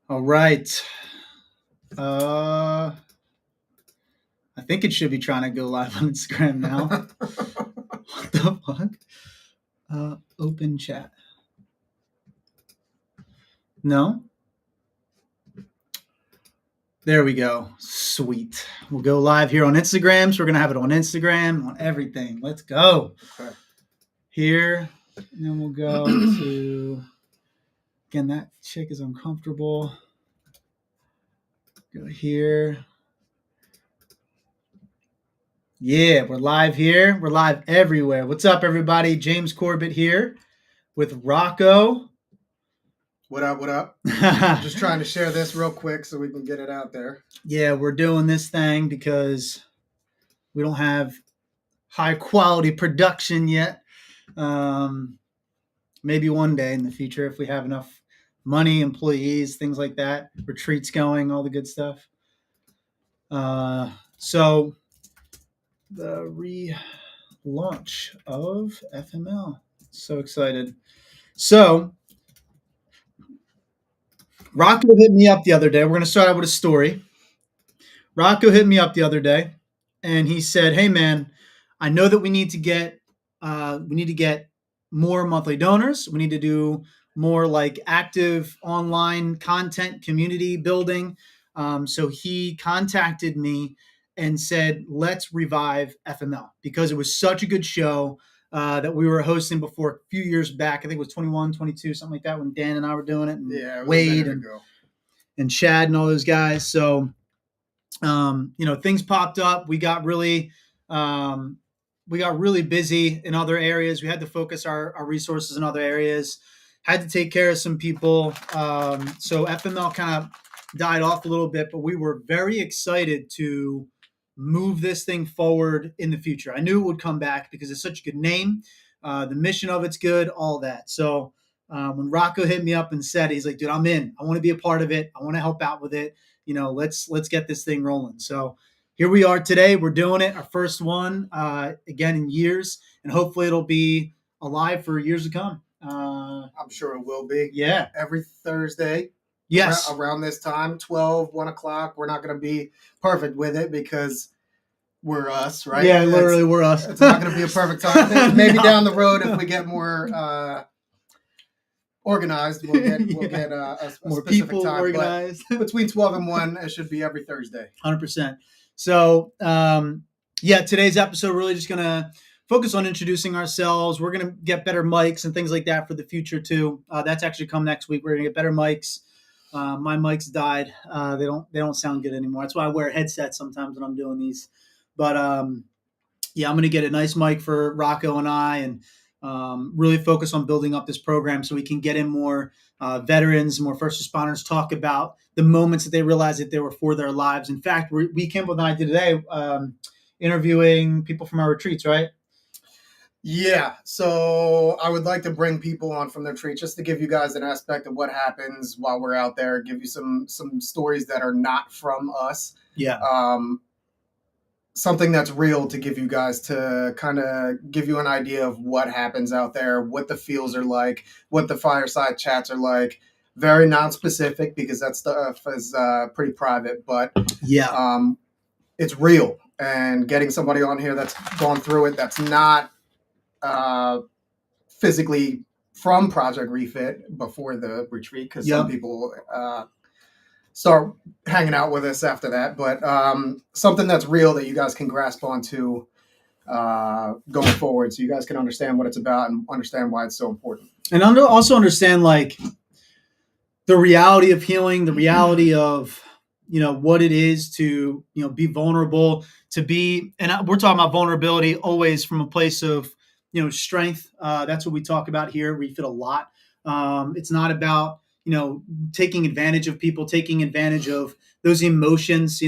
All right. I think it should be trying to go live on Instagram now. What the fuck? Open chat. No? There we go. Sweet. We'll go live here on Instagram. So we're going to have it on Instagram, on everything. Let's go. Okay. Here. And then we'll go to, again, that chick is uncomfortable. Go here. Yeah, we're live here. We're live everywhere. What's up, everybody? James Corbett here with Rocco. What up? What up? Just trying to share this real quick so we can get it out there. Yeah, we're doing this thing because we don't have high quality production yet. Maybe one day in the future if we have enough money, employees, things like that, retreats going, all the good stuff. So the relaunch of FML. So excited. So Rocco hit me up the other day. We're going to start out with a story. Rocco hit me up the other day, and he said, "Hey, man, I know that we need to get more monthly donors. We need to do more like active online content, community building." So he contacted me and said, "Let's revive FML because it was such a good show that we were hosting before a few years back. I think it was 21, 22, something like that when Dan and I were doing it, and Yeah, it was Wade a minute ago. and Chad and all those guys. So, things popped up. We got really busy in other areas. We had to focus our resources in other areas. Had to take care of some people. So FML kind of died off a little bit, but we were very excited to move this thing forward in the future. I knew it would come back because it's such a good name. The mission of it's good, all that. So when Rocco hit me up and said, he's like, "Dude, I'm in. I want to be a part of it. I want to help out with it. Let's get this thing rolling." So here we are today. We're doing it. Our first one, again, in years, and hopefully it'll be alive for years to come. I'm sure it will be. Yeah. Every Thursday. Yes. Around this time, 12, 1 o'clock. We're not going to be perfect with it because we're us, right? Yeah, literally, we're us. It's not going to be a perfect time. Maybe down the road, if we get more organized, we'll get a more specific people time. organized. But between 12 and 1, it should be every Thursday. 100%. So, today's episode, we're really just going to focus on introducing ourselves. We're going to get better mics and things like that for the future too. That's actually come next week. We're going to get better mics. My mics died. They don't sound good anymore. That's why I wear headsets sometimes when I'm doing these. But I'm going to get a nice mic for Rocco and I, and really focus on building up this program so we can get in more veterans, more first responders, talk about the moments that they realized that they were for their lives. In fact, Campbell and I did today interviewing people from our retreats, right? Yeah, so I would like to bring people on from their retreat just to give you guys an aspect of what happens while we're out there, give you some stories that are not from us. Yeah. Something that's real to give you guys to kind of give you an idea of what happens out there, what the feels are like, what the fireside chats are like. Very non-specific because that stuff is pretty private, but yeah, it's real. And getting somebody on here that's gone through it, that's not physically from Project Refit before the retreat, because some people start hanging out with us after that, but something that's real that you guys can grasp onto going forward, so you guys can understand what it's about and understand why it's so important. And also understand like the reality of healing, the reality of what it is to be vulnerable, to be, and we're talking about vulnerability always from a place of strength. That's what we talk about here. Refit a lot. It's not about taking advantage of people, taking advantage of those emotions,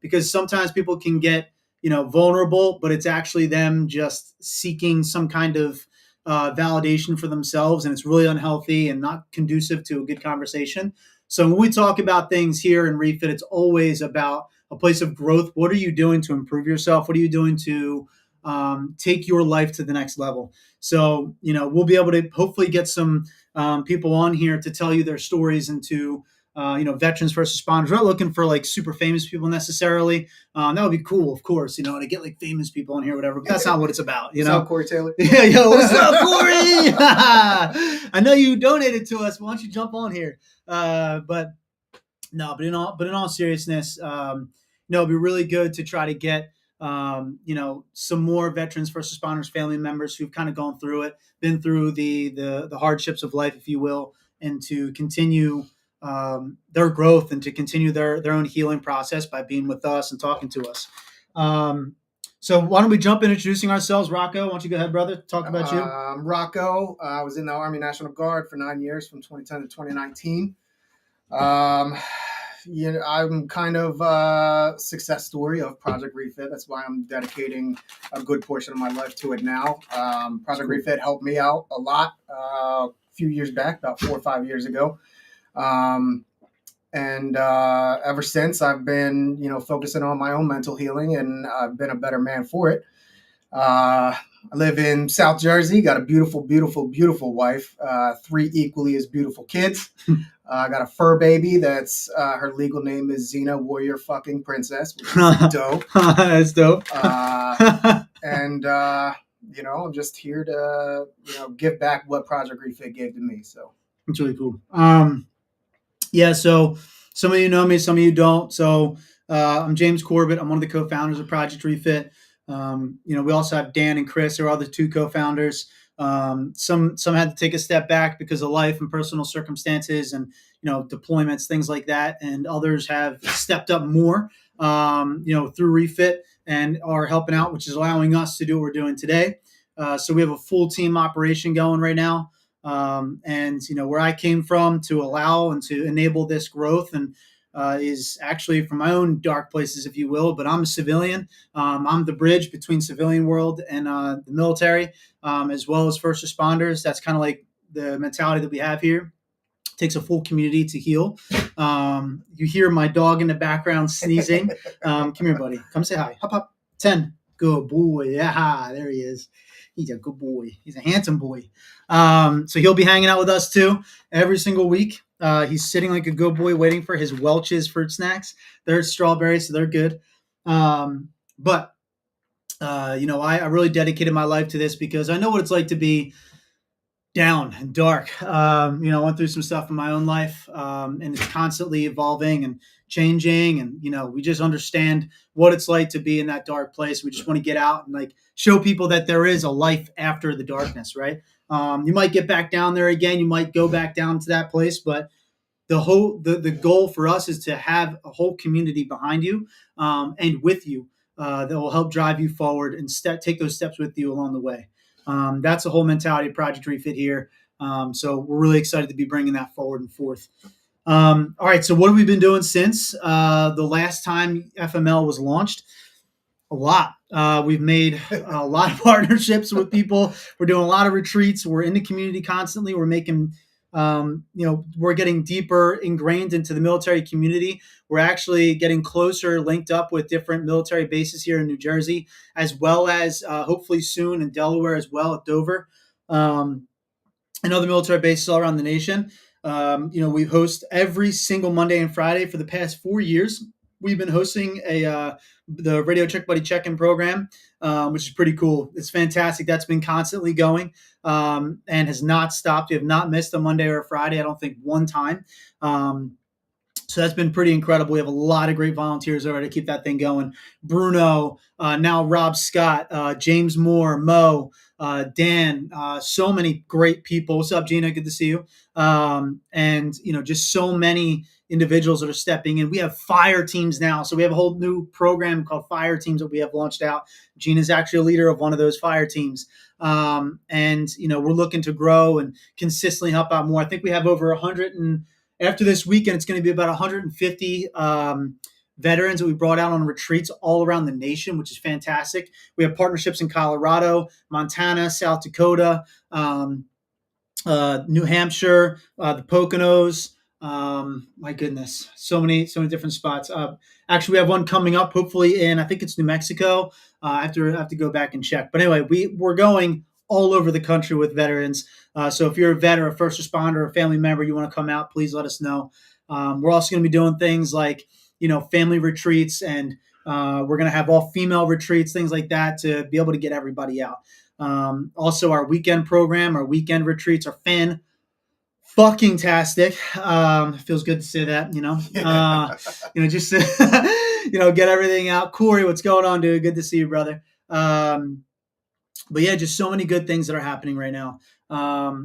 because sometimes people can get vulnerable, but it's actually them just seeking some kind of validation for themselves, and it's really unhealthy and not conducive to a good conversation. So when we talk about things here in Refit, it's always about a place of growth. What are you doing to improve yourself? What are you doing to take your life to the next level? So we'll be able to hopefully get some people on here to tell you their stories and to veterans first responders. We're not looking for like super famous people necessarily. That would be cool, of course, to get like famous people on here, whatever. But that's not what it's about, What's up, Corey Taylor? Yeah, yo, what's up, Corey? I know you donated to us. Why don't you jump on here? But in all seriousness, it'd be really good to try to get some more veterans, first responders, family members who've kind of gone through it, been through the hardships of life, if you will, and to continue their growth and to continue their own healing process by being with us and talking to us. So why don't we jump in introducing ourselves? Rocco, why don't you go ahead, brother? Talk about you. Rocco. I was in the Army National Guard for 9 years, from 2010 to 2019. I'm kind of a success story of Project Refit. That's why I'm dedicating a good portion of my life to it now. Project Refit helped me out a lot a few years back, about 4 or 5 years ago. And ever since, I've been, focusing on my own mental healing, and I've been a better man for it. I live in South Jersey, got a beautiful, beautiful, beautiful wife, 3 equally as beautiful kids. I got a fur baby that's her legal name is Xena Warrior fucking Princess, which is dope. That's dope. And I'm just here to give back what Project Refit gave to me. So it's really cool. So some of you know me, some of you don't. So I'm James Corbett. I'm one of the co-founders of Project Refit. We also have Dan and Chris, who are other 2 co-founders. Some had to take a step back because of life and personal circumstances and deployments, things like that, and others have stepped up more through Refit and are helping out, which is allowing us to do what we're doing today. So we have a full team operation going right now, and where I came from to allow and to enable this growth and is actually from my own dark places, if you will. But I'm a civilian. I'm the bridge between civilian world and the military, as well as first responders. That's kind of like the mentality that we have here. It takes a full community to heal. You hear my dog in the background sneezing. Come here, buddy. Come say hi. Hop, hop. 10. Good boy. Yeah, there he is. He's a good boy. He's a handsome boy. So he'll be hanging out with us too every single week. He's sitting like a good boy waiting for his Welch's fruit snacks. They're strawberries, so they're good. I really dedicated my life to this because I know what it's like to be down and dark. I went through some stuff in my own life, and it's constantly evolving and changing. And, we just understand what it's like to be in that dark place. We just want to get out and like show people that there is a life after the darkness, right? You might get back down there again. You might go back down to that place, but the goal for us is to have a whole community behind you, and with you, that will help drive you forward and take those steps with you along the way. That's the whole mentality of Project Refit here. So we're really excited to be bringing that forward and forth. All right. So what have we been doing since the last time FML was launched? A lot. We've made a lot of partnerships with people. We're doing a lot of retreats. We're in the community constantly. We're making, we're getting deeper ingrained into the military community. We're actually getting closer, linked up with different military bases here in New Jersey, as well as hopefully soon in Delaware as well at Dover, and other military bases all around the nation. We host every single Monday and Friday for the past 4 years. We've been hosting the Radio Check Buddy Check-In program, which is pretty cool. It's fantastic. That's been constantly going and has not stopped. We have not missed a Monday or a Friday, I don't think, one time. So that's been pretty incredible. We have a lot of great volunteers over to keep that thing going. Bruno, now Rob Scott, James Moore, Mo, Dan, so many great people. What's up, Gina? Good to see you. And just so many individuals that are stepping in. We have fire teams now. So we have a whole new program called Fire Teams that we have launched out. Gina's actually a leader of one of those fire teams. And we're looking to grow and consistently help out more. I think we have over 100 and after this weekend, it's going to be about 150 veterans that we brought out on retreats all around the nation, which is fantastic. We have partnerships in Colorado, Montana, South Dakota, New Hampshire, the Poconos. My goodness, so many different spots. Actually, we have one coming up, hopefully I think it's New Mexico. I have to go back and check. But anyway, we're going all over the country with veterans. So if you're a vet or a first responder or a family member, you want to come out, please let us know. We're also going to be doing things like, family retreats, and we're going to have all female retreats, things like that, to be able to get everybody out. Also, our weekend program, our weekend retreats are fucking tastic. It feels good to say that, just to, get everything out. Corey, what's going on, dude? Good to see you, brother. But yeah, just so many good things that are happening right now.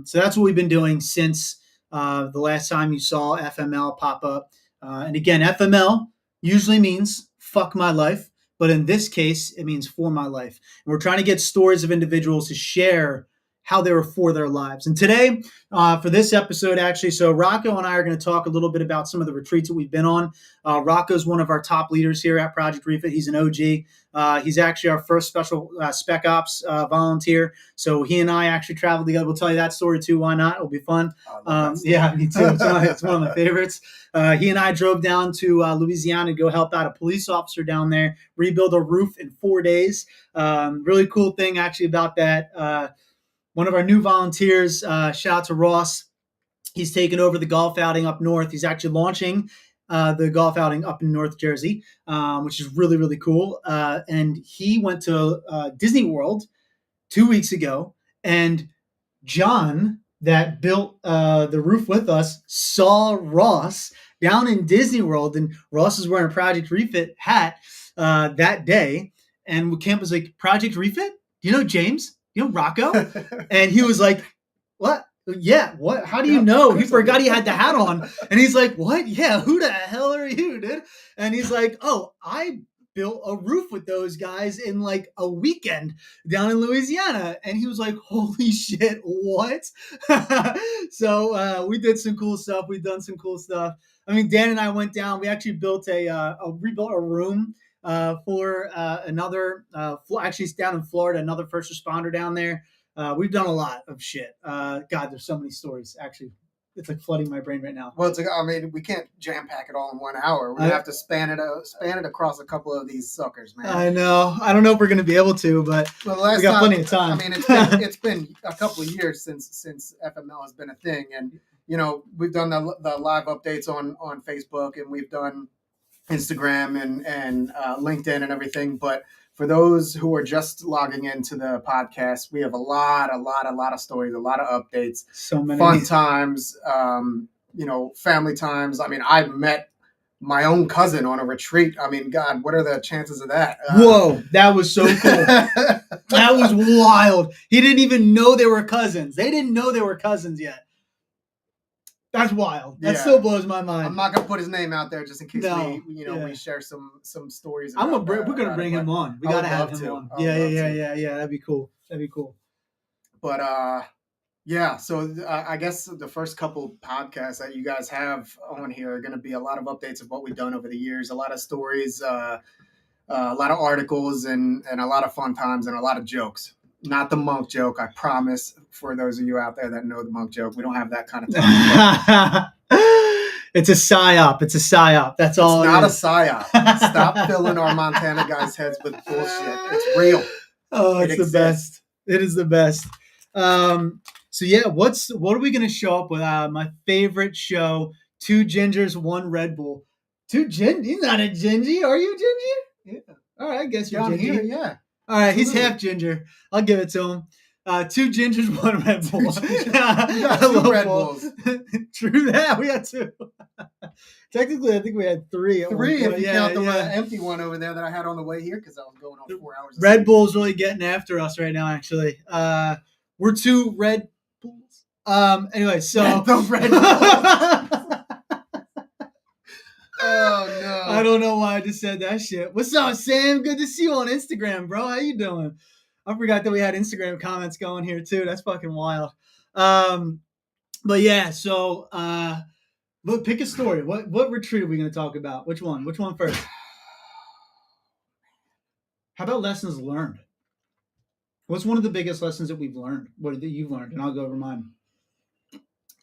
So that's what we've been doing since the last time you saw FML pop up. And again, FML usually means fuck my life, but in this case, it means for my life. And we're trying to get stories of individuals to share how they were for their lives. And today, for this episode, actually, so Rocco and I are going to talk a little bit about some of the retreats that we've been on. Rocco's one of our top leaders here at Project Refit. He's an OG. He's actually our first special Spec Ops volunteer. So he and I actually traveled together. We'll tell you that story too. Why not? It'll be fun. Yeah, me too. It's one of my favorites. He and I drove down to Louisiana to go help out a police officer down there, rebuild a roof in 4 days. Really cool thing actually about that. One of our new volunteers, shout out to Ross. He's taken over the golf outing up north. He's actually launching the golf outing up in North Jersey, which is really, really cool. And he went to Disney World 2 weeks ago, and John, that built the roof with us, saw Ross down in Disney World, and Ross is wearing a Project Refit hat that day. And Camp was like, Project Refit? Do you know James? You know Rocco? And he was like, what? Yeah, what? How do you know? He forgot he had the hat on. And he's like, what? Yeah, who the hell are you, dude? And he's like, oh, I built a roof with those guys in like a weekend down in Louisiana. And he was like, holy shit, what? So we did some cool stuff. We've done some cool stuff. I mean, Dan and I went down. We actually rebuilt a room for another, actually it's down in Florida, another first responder down there. We've done a lot of shit. God, there's so many stories. Actually, it's like flooding my brain right now. Well, we can't jam pack it all in 1 hour. We have to span it across a couple of these suckers, man. I know. I don't know if we're going to be able to, but we got plenty of time. I mean, it's been a couple of years since FML has been a thing, and we've done the live updates on Facebook, and we've done Instagram and LinkedIn and everything. But for those who are just logging into the podcast, we have a lot of stories, a lot of updates, so many fun times, family times. I mean, I met my own cousin on a retreat. I mean, God, what are the chances of that? Whoa, that was so cool. That was wild. He didn't even know they were cousins. They didn't know they were cousins yet. That's wild. That still blows my mind. I'm not gonna put his name out there just in case we share some stories. We're gonna bring him on. We gotta have him on. Yeah. That'd be cool. But yeah. So I guess the first couple podcasts that you guys have on here are gonna be a lot of updates of what we've done over the years, a lot of stories, a lot of articles, and a lot of fun times and a lot of jokes. Not the monk joke, I promise, for those of you out there that know the monk joke. We don't have that kind of time. It's a psyop. That's all. It's not a psyop. Stop filling our Montana guys' heads with bullshit. It's real. Oh, it's the best. It is the best. So yeah, what are we gonna show up with? My favorite show: 2 gingers, 1 Red Bull. 2 gin? You're not a gingy, are you, ginger? Yeah. All right, I guess you're down gingy. Here, yeah. All right, he's half ginger. I'll give it to him. 2 gingers, 1 Red Bull. We got 2 Red Bulls. True that. We had 2. Technically, I think we had 3. 3 if you count the empty one over there that I had on the way here because I was going on 4 hours. Red Bull's really getting after us right now, actually. We're 2 Red Bulls. Anyway, so... the Red Bulls. Oh, no. I don't know why I just said that shit. What's up, Sam? Good to see you on Instagram, bro. How you doing? I forgot that we had Instagram comments going here, too. That's fucking wild. But yeah, so but pick a story. What retreat are we going to talk about? Which one? Which one first? How about lessons learned? What's one of the biggest lessons that we've learned? What that you've learned? And I'll go over mine.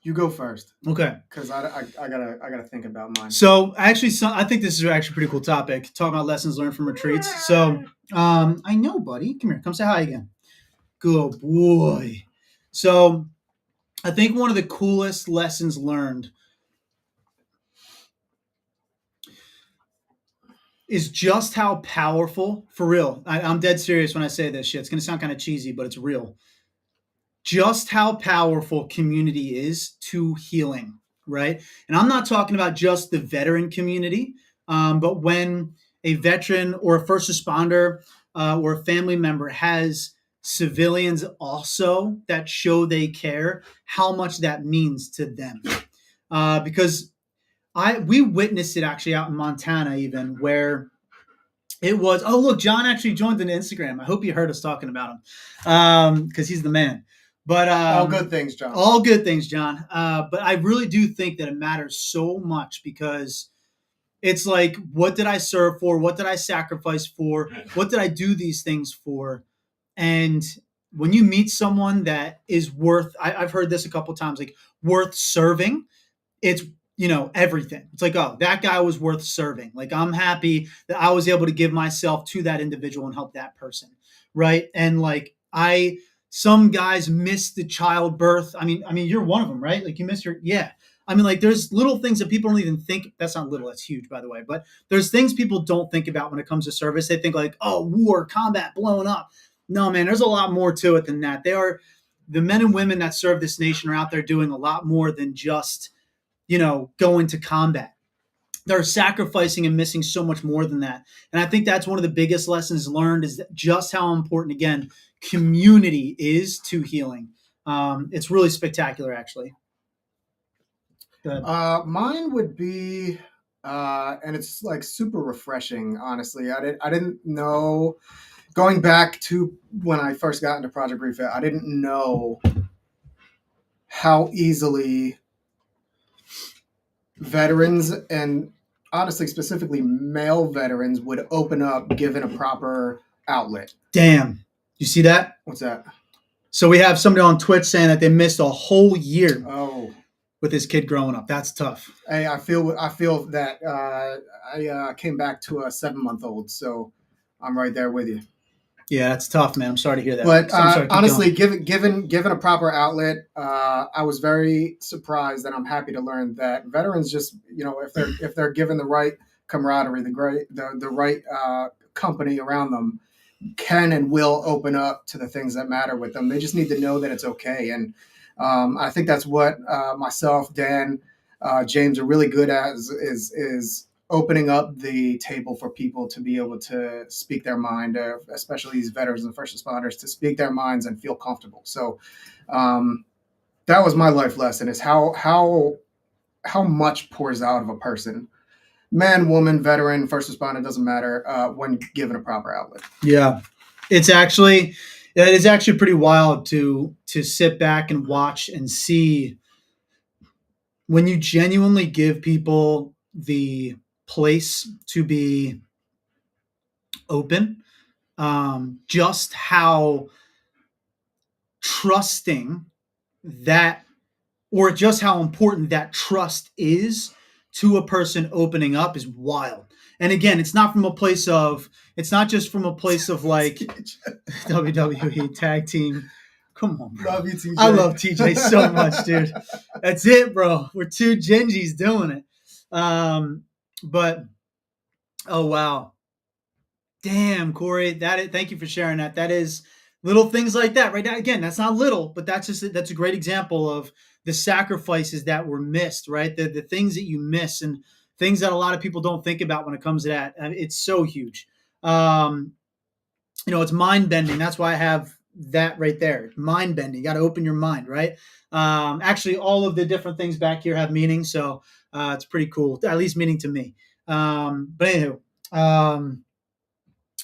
You go first. Okay. Because I gotta think about mine. So actually, I think this is actually a pretty cool topic. Talking about lessons learned from retreats. So I know, buddy. Come here. Come say hi again. Good boy. So I think one of the coolest lessons learned is just how powerful, for real. I'm dead serious when I say this shit. It's going to sound kind of cheesy, but it's real. Just how powerful community is to healing, right? And I'm not talking about just the veteran community, but when a veteran or a first responder or a family member has civilians also that show they care, how much that means to them. Because we witnessed it actually out in Montana, even where it was. Oh, look, John actually joined an Instagram. I hope you heard us talking about him because he's the man. But all good things, John. All good things, John. But I really do think that it matters so much because it's like, what did I serve for? What did I sacrifice for? What did I do these things for? And when you meet someone that is worth, I've heard this a couple of times, like worth serving, it's, everything. It's like, oh, that guy was worth serving. Like, I'm happy that I was able to give myself to that individual and help that person. Right. And like, some guys miss the childbirth. I mean, you're one of them, right? Like, you miss yeah. I mean, like, there's little things that people don't even think. That's not little. That's huge, by the way. But there's things people don't think about when it comes to service. They think like, oh, war, combat, blown up. No, man, there's a lot more to it than that. The men and women that serve this nation are out there doing a lot more than just, go into combat. They're sacrificing and missing so much more than that. And I think that's one of the biggest lessons learned is that just how important, again, community is to healing. It's really spectacular, actually. Mine would be, and it's like super refreshing, honestly. I didn't know, going back to when I first got into Project Refit, I didn't know how easily veterans, and honestly specifically male veterans, would open up given a proper outlet. Damn. You see that? What's that? So we have somebody on Twitch saying that they missed a whole year with his kid growing up. That's tough. Hey, I feel that I came back to a 7-month-old, so I'm right there with you. Yeah, that's tough, man. I'm sorry to hear that. But honestly, given a proper outlet, I was very surprised, and I'm happy to learn that veterans just, if they're given the right camaraderie, the right company around them, can and will open up to the things that matter with them. They just need to know that it's okay. And I think that's what myself, Dan, James are really good at is opening up the table for people to be able to speak their mind, especially these veterans and first responders, to speak their minds and feel comfortable. So that was my life lesson, is how much pours out of a person. Man, woman, veteran, first responder, doesn't matter, when given a proper outlet. Yeah. It is actually pretty wild to sit back and watch and see when you genuinely give people the place to be open, just how trusting that, or just how important that trust is to a person opening up, is wild. And again, it's not just from a place of like WWE tag team. Come on, bro. Love you, TJ. I love TJ so much, dude. That's it, bro. We're two Gingies doing it. But oh wow, damn, Corey. Thank you for sharing that. That is little things like that, right? Now, again, that's not little, but that's a great example of the sacrifices that were missed, right? The things that you miss and things that a lot of people don't think about when it comes to that. It's so huge. It's mind bending. That's why I have that right there. Mind bending. You got to open your mind, right? Actually, all of the different things back here have meaning, so it's pretty cool. At least meaning to me. But anywho,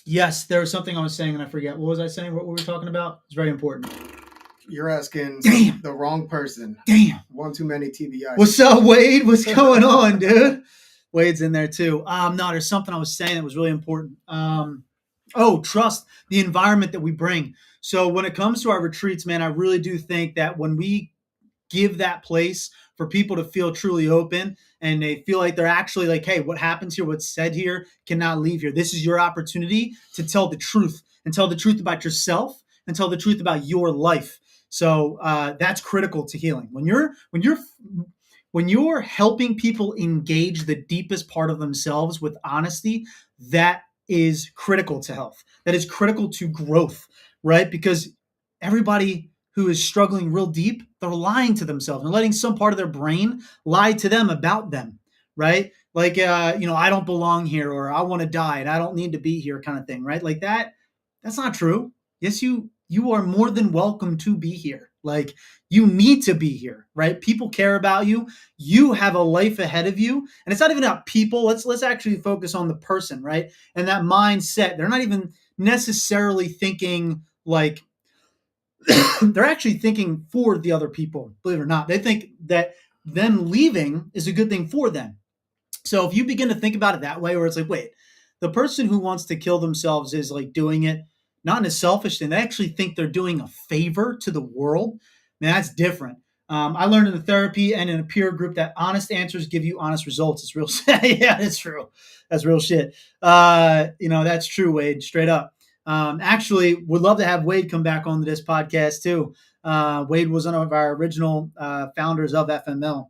yes, there was something I was saying and I forget. What was I saying? What we were talking about? It's very important. You're asking the wrong person. Damn. One too many TBIs. What's up, Wade? What's going on, dude? Wade's in there too. No, there's something I was saying that was really important. Trust the environment that we bring. So when it comes to our retreats, man, I really do think that when we give that place for people to feel truly open and they feel like they're actually like, hey, what happens here, what's said here cannot leave here. This is your opportunity to tell the truth and tell the truth about yourself and tell the truth about your life. So that's critical to healing. When you're helping people engage the deepest part of themselves with honesty, that is critical to health. That is critical to growth, right? Because everybody who is struggling real deep, they're lying to themselves and letting some part of their brain lie to them about them, right? Like, I don't belong here, or I want to die and I don't need to be here, kind of thing, right? Like that. That's not true. Yes, you are more than welcome to be here. Like, you need to be here, right? People care about you. You have a life ahead of you, and it's not even about people. Let's actually focus on the person, right? And that mindset. They're not even necessarily thinking like they're actually thinking for the other people. Believe it or not, they think that them leaving is a good thing for them. So if you begin to think about it that way, where it's like, wait, the person who wants to kill themselves is like doing it not in a selfish thing. They actually think they're doing a favor to the world. Man, that's different. I learned in the therapy and in a peer group that honest answers give you honest results. It's real. Yeah, that's true. That's real shit. That's true, Wade. Straight up. Actually, would love to have Wade come back onto this podcast too. Wade was one of our original founders of FML.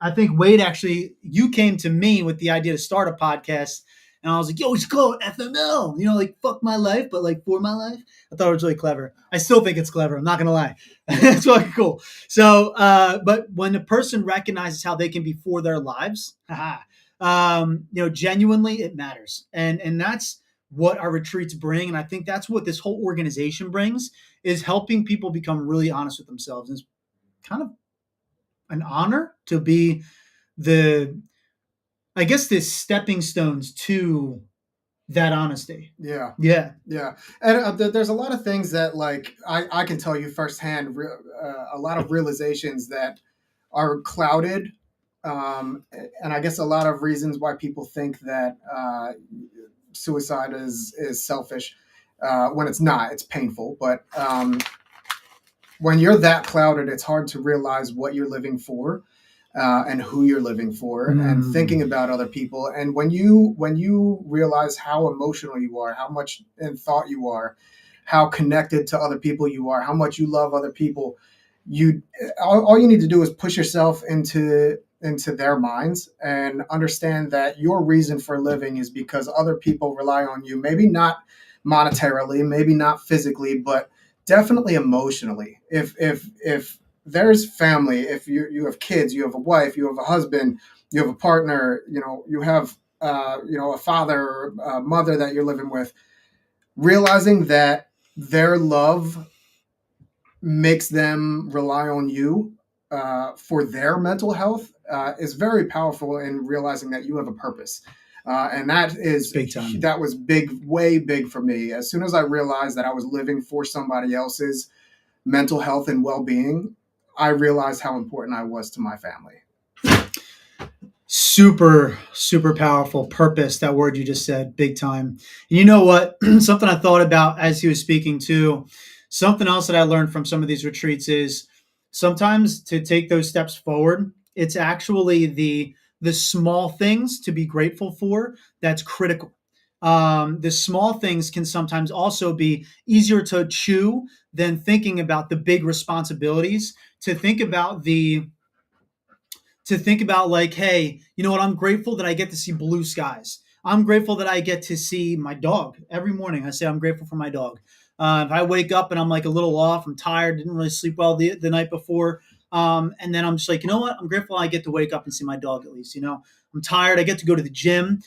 I think Wade, actually, you came to me with the idea to start a podcast, and I was like, yo, we should call it FML, like fuck my life, but like for my life. I thought it was really clever. I still think it's clever. I'm not going to lie. It's fucking cool. So, but when a person recognizes how they can be for their lives, genuinely it matters. And that's what our retreats bring. And I think that's what this whole organization brings, is helping people become really honest with themselves. And it's kind of an honor to be the stepping stones to that honesty. Yeah. Yeah. And there's a lot of things that, like, I can tell you firsthand, a lot of realizations that are clouded. And I guess a lot of reasons why people think that suicide is selfish, when it's not. It's painful. But when you're that clouded, it's hard to realize what you're living for, and who you're living for, and thinking about other people. And when you realize how emotional you are, how much in thought you are, how connected to other people you are, how much you love other people, all you need to do is push yourself into their minds and understand that your reason for living is because other people rely on you. Maybe not monetarily, maybe not physically, but definitely emotionally. If there's family, if you have kids, you have a wife, you have a husband, you have a partner, you have a father or a mother that you're living with, realizing that their love makes them rely on you for their mental health is very powerful in realizing that you have a purpose. And that is big time. That was big, way big for me. As soon as I realized that I was living for somebody else's mental health and well-being, I realized how important I was to my family. Super, super powerful. Purpose, that word you just said, big time. And you know what? Something I thought about as he was speaking too, something else that I learned from some of these retreats is sometimes to take those steps forward, it's actually the small things to be grateful for that's critical. The small things can sometimes also be easier to chew than thinking about the big responsibilities. To think about like, hey, you know what? I'm grateful that I get to see blue skies. I'm grateful that I get to see my dog every morning. I say I'm grateful for my dog. If I wake up and I'm like a little off, I'm tired, didn't really sleep well the night before, and then I'm just like, you know what? I'm grateful I get to wake up and see my dog at least. I'm tired. I get to go to the gym.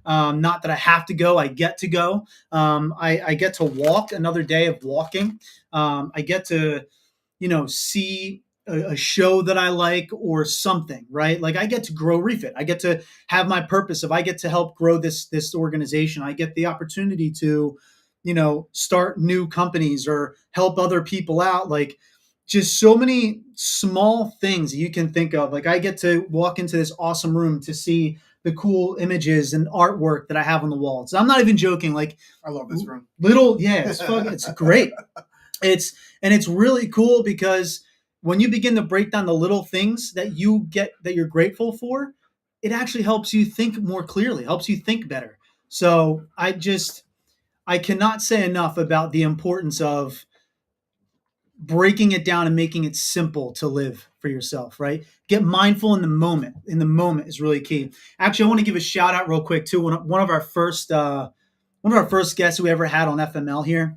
Not that I have to go. I get to go. I get to walk another day of walking. I get to, see a show that I like or something, right? Like I get to grow Refit. I get to have my purpose. If I get to help grow this organization, I get the opportunity to, start new companies or help other people out. Like just so many small things you can think of. Like I get to walk into this awesome room to see the cool images and artwork that I have on the walls. I'm not even joking. Like I love this room. It's great. It's really cool because when you begin to break down the little things that you get that you're grateful for, it actually helps you think more clearly, helps you think better. So I cannot say enough about the importance of breaking it down and making it simple to live for yourself, right? Get mindful in the moment. In the moment is really key. Actually, I want to give a shout out real quick too. One of our first guests we ever had on FML here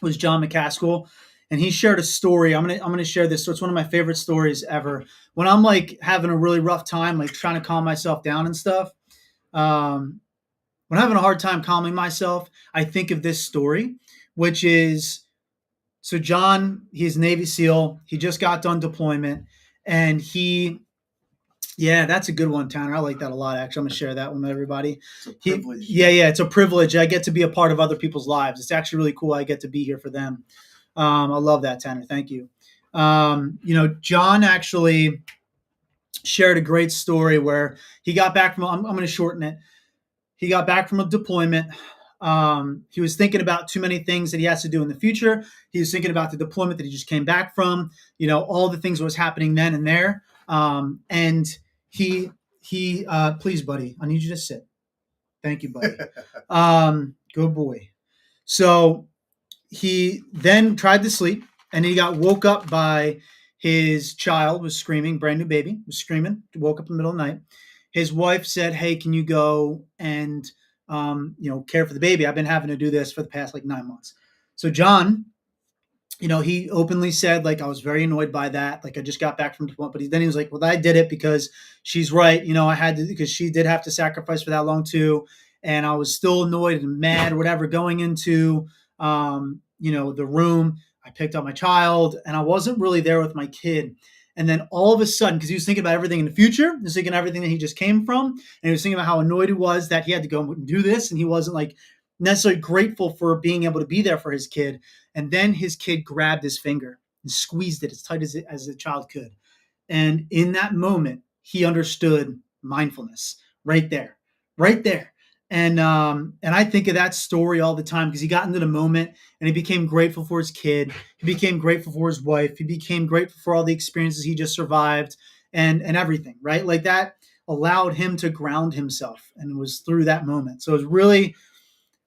was John McCaskill, and he shared a story. I'm gonna share this. So it's one of my favorite stories ever. When I'm like having a really rough time, like trying to calm myself down and stuff, when I'm having a hard time calming myself, I think of this story, which is so John, he's Navy SEAL. He just got done deployment, and yeah, that's a good one, Tanner. I like that a lot. Actually, I'm gonna share that one with everybody. It's a privilege. Yeah, it's a privilege. I get to be a part of other people's lives. It's actually really cool. I get to be here for them. I love that, Tanner. Thank you. John actually shared a great story where he got back from. I'm going to shorten it. He got back from a deployment. He was thinking about too many things that he has to do in the future. He was thinking about the deployment that he just came back from. All the things that was happening then and there. And he please, buddy, I need you to sit. Thank you, buddy. Good boy. So he then tried to sleep, and he got woke up by his child was screaming, brand new baby was screaming, woke up in the middle of the night. His wife said, "Hey, can you go and care for the baby? I've been having to do this for the past 9 months." So John, he openly said, I was very annoyed by that. I just got back from deployment, but then he was like, well, I did it because she's right. I had to, because she did have to sacrifice for that long too. And I was still annoyed and mad or whatever going into, the room. I picked up my child, and I wasn't really there with my kid. And then all of a sudden, because he was thinking about everything in the future, he was thinking everything that he just came from, and he was thinking about how annoyed he was that he had to go and do this, and he wasn't necessarily grateful for being able to be there for his kid. And then his kid grabbed his finger and squeezed it as tight as a child could. And in that moment, he understood mindfulness right there. And I think of that story all the time because he got into the moment and he became grateful for his kid. He became grateful for his wife. He became grateful for all the experiences he just survived and everything, right? That allowed him to ground himself, and it was through that moment. So it was really,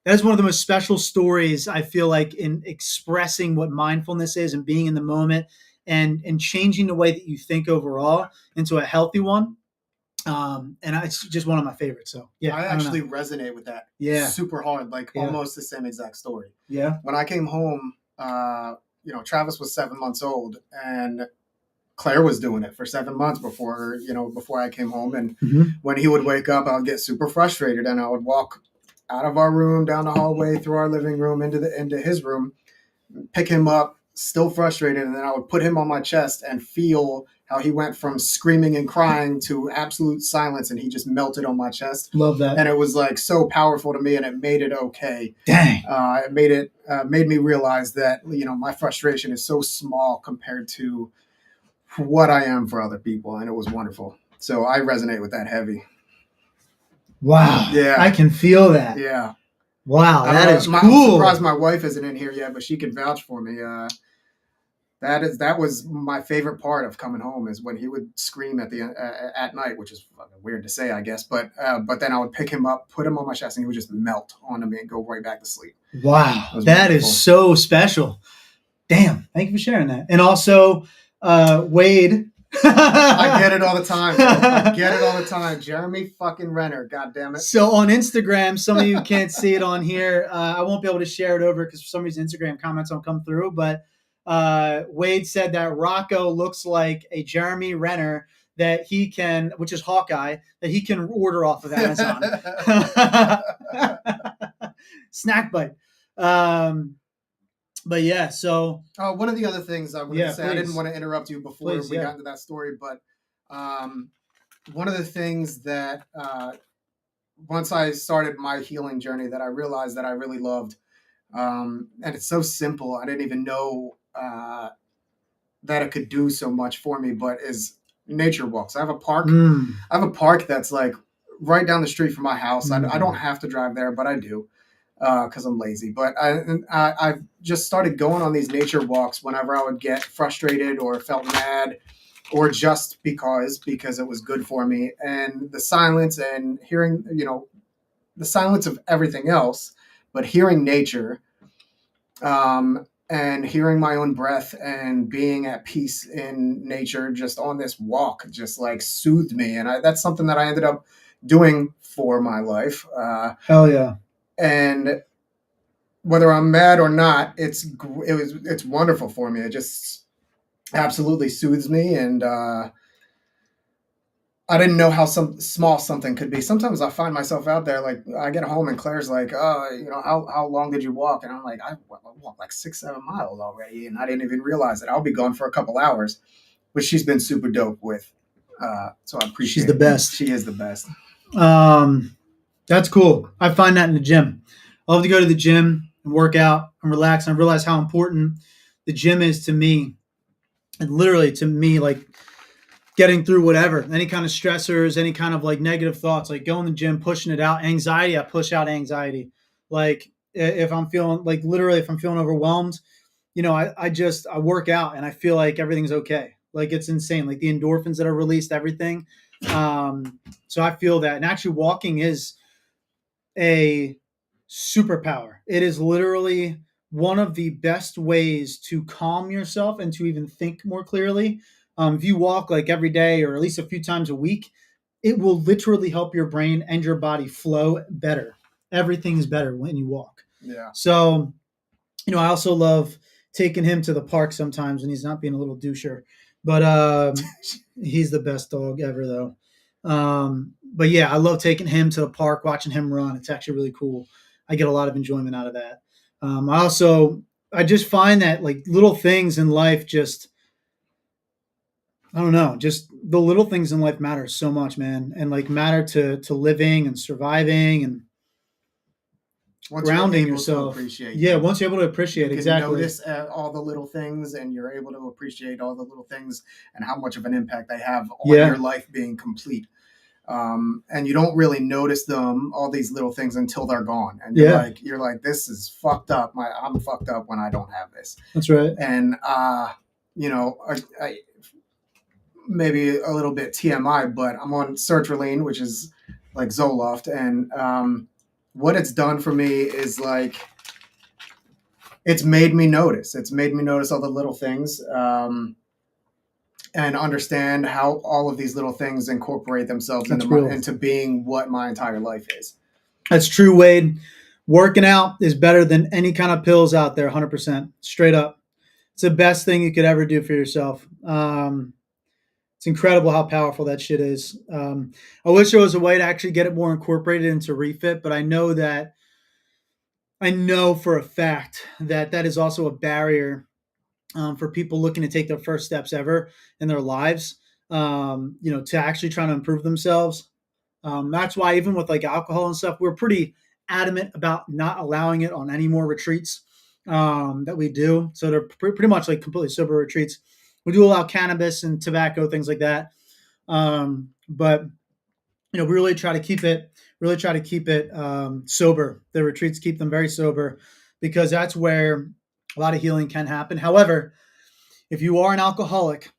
that's one of the most special stories, I feel like, in expressing what mindfulness is and being in the moment and changing the way that you think overall into a healthy one. And it's just one of my favorites. So yeah, I actually resonate with that. Yeah, super hard. Almost the same exact story. Yeah. When I came home, Travis was 7 months old, and Claire was doing it for 7 months before I came home. And when he would wake up, I would get super frustrated, and I would walk out of our room, down the hallway, through our living room, into his room, pick him up, still frustrated, and then I would put him on my chest and feel how he went from screaming and crying to absolute silence, and he just melted on my chest. Love that. And it was so powerful to me, and it made it okay. Dang. It made me realize that my frustration is so small compared to what I am for other people, and it was wonderful. So I resonate with that heavy. Wow. Yeah. I can feel that. Yeah. Wow. That is cool. I'm surprised my wife isn't in here yet, but she can vouch for me. That was my favorite part of coming home, is when he would scream at night, which is weird to say, I guess. But then I would pick him up, put him on my chest, and he would just melt onto me and go right back to sleep. Wow. That is so special. Damn. Thank you for sharing that. And also, Wade. I get it all the time. I get it all the time. Jeremy fucking Renner. God damn it. So on Instagram, some of you can't see it on here. I won't be able to share it over because for some reason Instagram comments don't come through. But Wade said that Rocco looks like a Jeremy Renner that he can, which is Hawkeye, that he can order off of Amazon. Snack bite. But yeah, so one of the other things I wanted to say, please. I didn't want to interrupt you before we got into that story, but one of the things that once I started my healing journey that I realized that I really loved, and it's so simple, I didn't even know that it could do so much for me, but is nature walks. I have a park. I have a park that's right down the street from my house. I don't have to drive there, but I do. Because I'm lazy, but I've just started going on these nature walks whenever I would get frustrated or felt mad, or just because it was good for me. And the silence and hearing, the silence of everything else, but hearing nature, and hearing my own breath and being at peace in nature just on this walk just like soothed me. And that's something that I ended up doing for my life. Hell yeah. And whether I'm mad or not, it's wonderful for me. It just absolutely soothes me. And I didn't know how small something could be. Sometimes I find myself out there, like I get home and Claire's like, "Oh, how long did you walk?" And I'm like, "I walked like 6-7 miles already, and I didn't even realize it. I'll be gone for a couple hours," which she's been super dope with. So I appreciate. She's the best. She is the best. That's cool. I find that in the gym. I love to go to the gym and work out and relax. And I realize how important the gym is to me, and literally to me, like getting through whatever, any kind of stressors, any kind of like negative thoughts, like going to the gym, pushing it out. Anxiety, I push out anxiety. Like if I'm feeling like literally if I'm feeling overwhelmed, I work out and I feel like everything's okay. Like it's insane. Like the endorphins that are released, everything. So I feel that. And actually walking is a superpower. It is literally one of the best ways to calm yourself and to even think more clearly. If you walk like every day or at least a few times a week, it will literally help your brain and your body flow better. Everything is better when you walk. Yeah. So, I also love taking him to the park sometimes when he's not being a little doucher. But he's the best dog ever, though. But yeah, I love taking him to the park, watching him run. It's actually really cool. I get a lot of enjoyment out of that. I just find that like little things in life I don't know, just the little things in life matter so much, man. And like matter to living and surviving and once grounding yourself. Yeah, once you're able to appreciate, you exactly. Notice all the little things, and you're able to appreciate all the little things and how much of an impact they have on your life being complete. And you don't really notice all these little things until they're gone, and you're like, this is fucked up. I'm fucked up when I don't have this. That's right. And I maybe a little bit TMI, but I'm on sertraline, which is like Zoloft, and what it's done for me is like it's made me notice. It's made me notice all the little things. And understand how all of these little things incorporate themselves into being what my entire life is. That's true, Wade. Working out is better than any kind of pills out there, 100%. Straight up. It's the best thing you could ever do for yourself. It's incredible how powerful that shit is. I wish there was a way to actually get it more incorporated into Refit, but I know for a fact that is also a barrier for people looking to take their first steps ever in their lives, to actually trying to improve themselves. That's why even with like alcohol and stuff, we're pretty adamant about not allowing it on any more retreats that we do. So they're pretty much like completely sober retreats. We do allow cannabis and tobacco, things like that. But we really try to keep it sober. The retreats keep them very sober because that's where a lot of healing can happen. However, if you are an alcoholic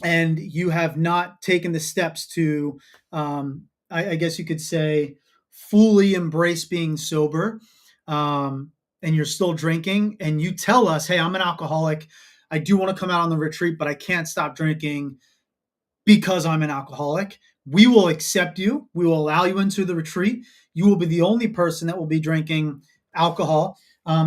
and you have not taken the steps to, I guess you could say, fully embrace being sober, and you're still drinking, and you tell us, hey, I'm an alcoholic. I do want to come out on the retreat, but I can't stop drinking because I'm an alcoholic. We will accept you. We will allow you into the retreat. You will be the only person that will be drinking alcohol.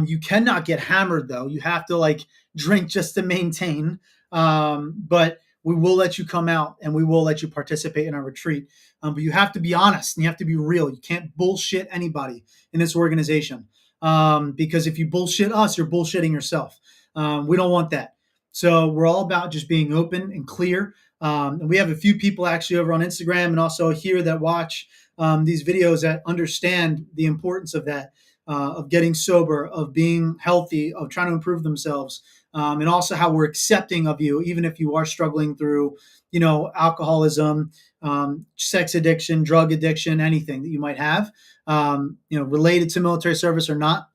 You cannot get hammered, though. You have to like drink just to maintain. But we will let you come out and we will let you participate in our retreat. But you have to be honest and you have to be real. You can't bullshit anybody in this organization. Because if you bullshit us, you're bullshitting yourself. We don't want that. So we're all about just being open and clear. And we have a few people actually over on Instagram and also here that watch these videos that understand the importance of that, of getting sober, of being healthy, of trying to improve themselves, and also how we're accepting of you, even if you are struggling through, alcoholism, sex addiction, drug addiction, anything that you might have, related to military service or not.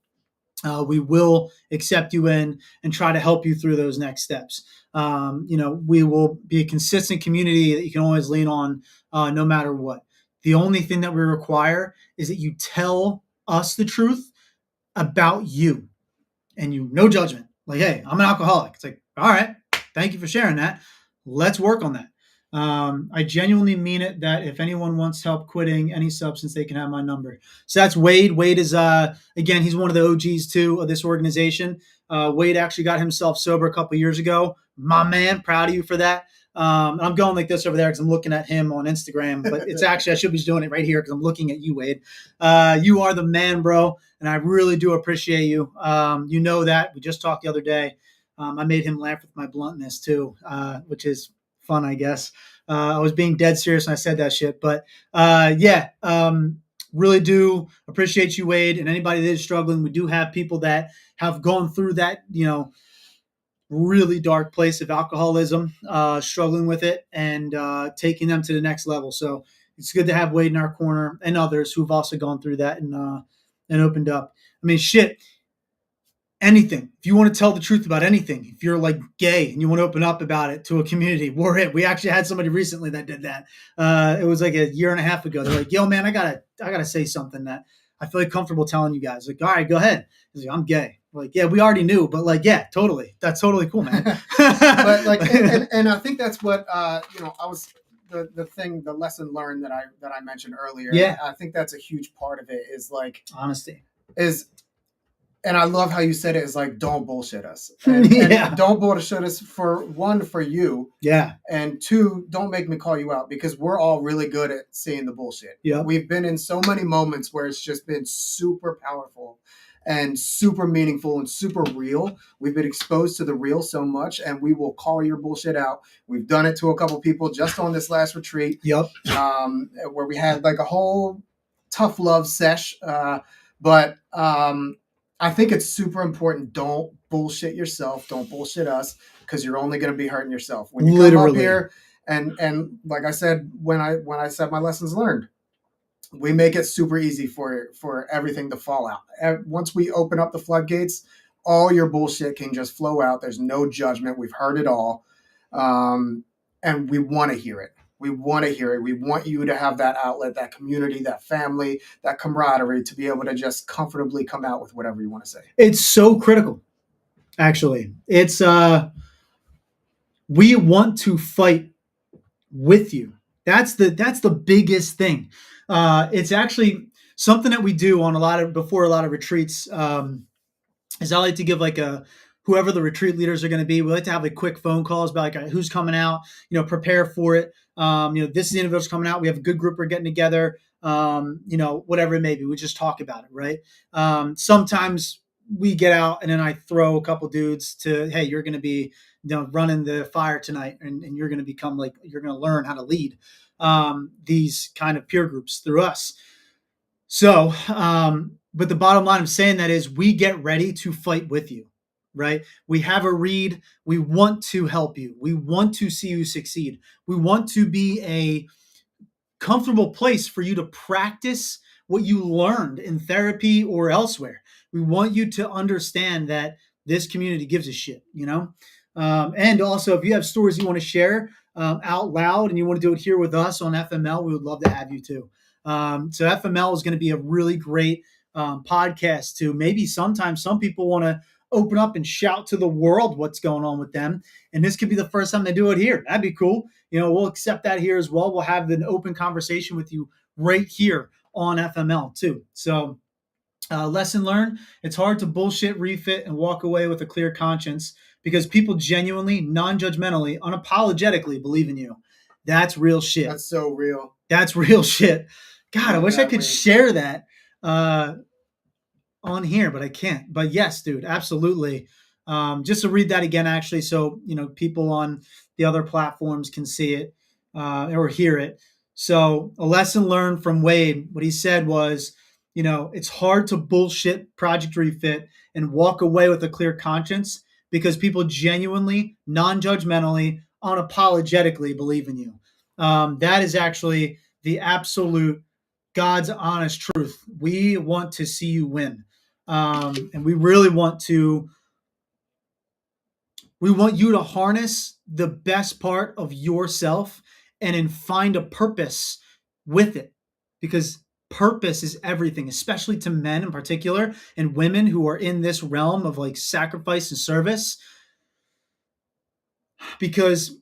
We will accept you in and try to help you through those next steps. We will be a consistent community that you can always lean on no matter what. The only thing that we require is that you tell us the truth, about you, and no judgment. Like, hey, I'm an alcoholic. It's like, all right, thank you for sharing that. Let's work on that. I genuinely mean it that if anyone wants help quitting any substance, they can have my number. So that's Wade. Wade is, again, he's one of the OGs too of this organization. Wade actually got himself sober a couple years ago. My man, proud of you for that. I'm going like this over there because I'm looking at him on Instagram, but it's actually, I should be doing it right here because I'm looking at you, Wade. You are the man, bro, and I really do appreciate you. You know that. We just talked the other day. I made him laugh with my bluntness too, which is fun, I guess. I was being dead serious when I said that shit, but yeah, really do appreciate you, Wade, and anybody that is struggling. We do have people that have gone through that, really dark place of alcoholism, struggling with it, and taking them to the next level. So it's good to have Wade in our corner and others who've also gone through that and opened up. I mean, shit, anything. If you want to tell the truth about anything, if you're like gay and you want to open up about it to a community, we're it. We actually had somebody recently that did that. It was like a year and a half ago. They're like, yo, man, I gotta say something that I feel like comfortable telling you guys. Like, all right, go ahead. He's like, I'm gay. We're like, yeah, we already knew, but like, yeah, totally. That's totally cool, man. But like, and I think that's what I was the lesson learned that I mentioned earlier. Yeah, I think that's a huge part of it is like honesty. And I love how you said it is like, don't bullshit us. And don't bullshit us for you. Yeah. And two, don't make me call you out because we're all really good at seeing the bullshit. Yeah. We've been in so many moments where it's just been super powerful and super meaningful and super real. We've been exposed to the real so much, and we will call your bullshit out. We've done it to a couple people just on this last retreat. Yep. Where we had like a whole tough love sesh. But I think it's super important. Don't bullshit yourself. Don't bullshit us because you're only going to be hurting yourself. When you come up here and like I said, when I said my lessons learned, we make it super easy for everything to fall out. Once we open up the floodgates, all your bullshit can just flow out. There's no judgment. We've heard it all. And we want to hear it. We want to hear it. We want you to have that outlet, that community, that family, that camaraderie to be able to just comfortably come out with whatever you want to say. It's so critical, actually. It's we want to fight with you. That's the biggest thing. It's actually something that we do before a lot of retreats. Is I like to give like whoever the retreat leaders are going to be. We like to have like quick phone calls about like who's coming out. Prepare for it. This is the individual's coming out. We have a good group we're getting together. Whatever it may be. We just talk about it, right? Sometimes we get out and then I throw a couple dudes to, hey, you're going to be running the fire tonight, and you're going to become like, you're going to learn how to lead these kind of peer groups through us. So, but the bottom line of saying that is we get ready to fight with you, right? We have a read. We want to help you. We want to see you succeed. We want to be a comfortable place for you to practice what you learned in therapy or elsewhere. We want you to understand that this community gives a shit, and also if you have stories you want to share out loud and you want to do it here with us on FML, we would love to have you too. So FML is going to be a really great podcast too. Maybe sometimes some people want to open up and shout to the world what's going on with them. And this could be the first time they do it here. That'd be cool. We'll accept that here as well. We'll have an open conversation with you right here on FML too. So lesson learned, it's hard to bullshit refit and walk away with a clear conscience because people genuinely, non-judgmentally, unapologetically believe in you. That's real shit. That's so real. That's real shit. God, I wish I could share that on here, but I can't. But yes, dude, absolutely. Just to read that again, actually, so people on the other platforms can see it or hear it. So a lesson learned from Wade, what he said was, it's hard to bullshit Project Refit and walk away with a clear conscience because people genuinely, non-judgmentally, unapologetically believe in you. That is actually the absolute God's honest truth. We want to see you win. And we really want you to harness the best part of yourself and then find a purpose with it. Because purpose is everything, especially to men in particular and women who are in this realm of like sacrifice and service. Because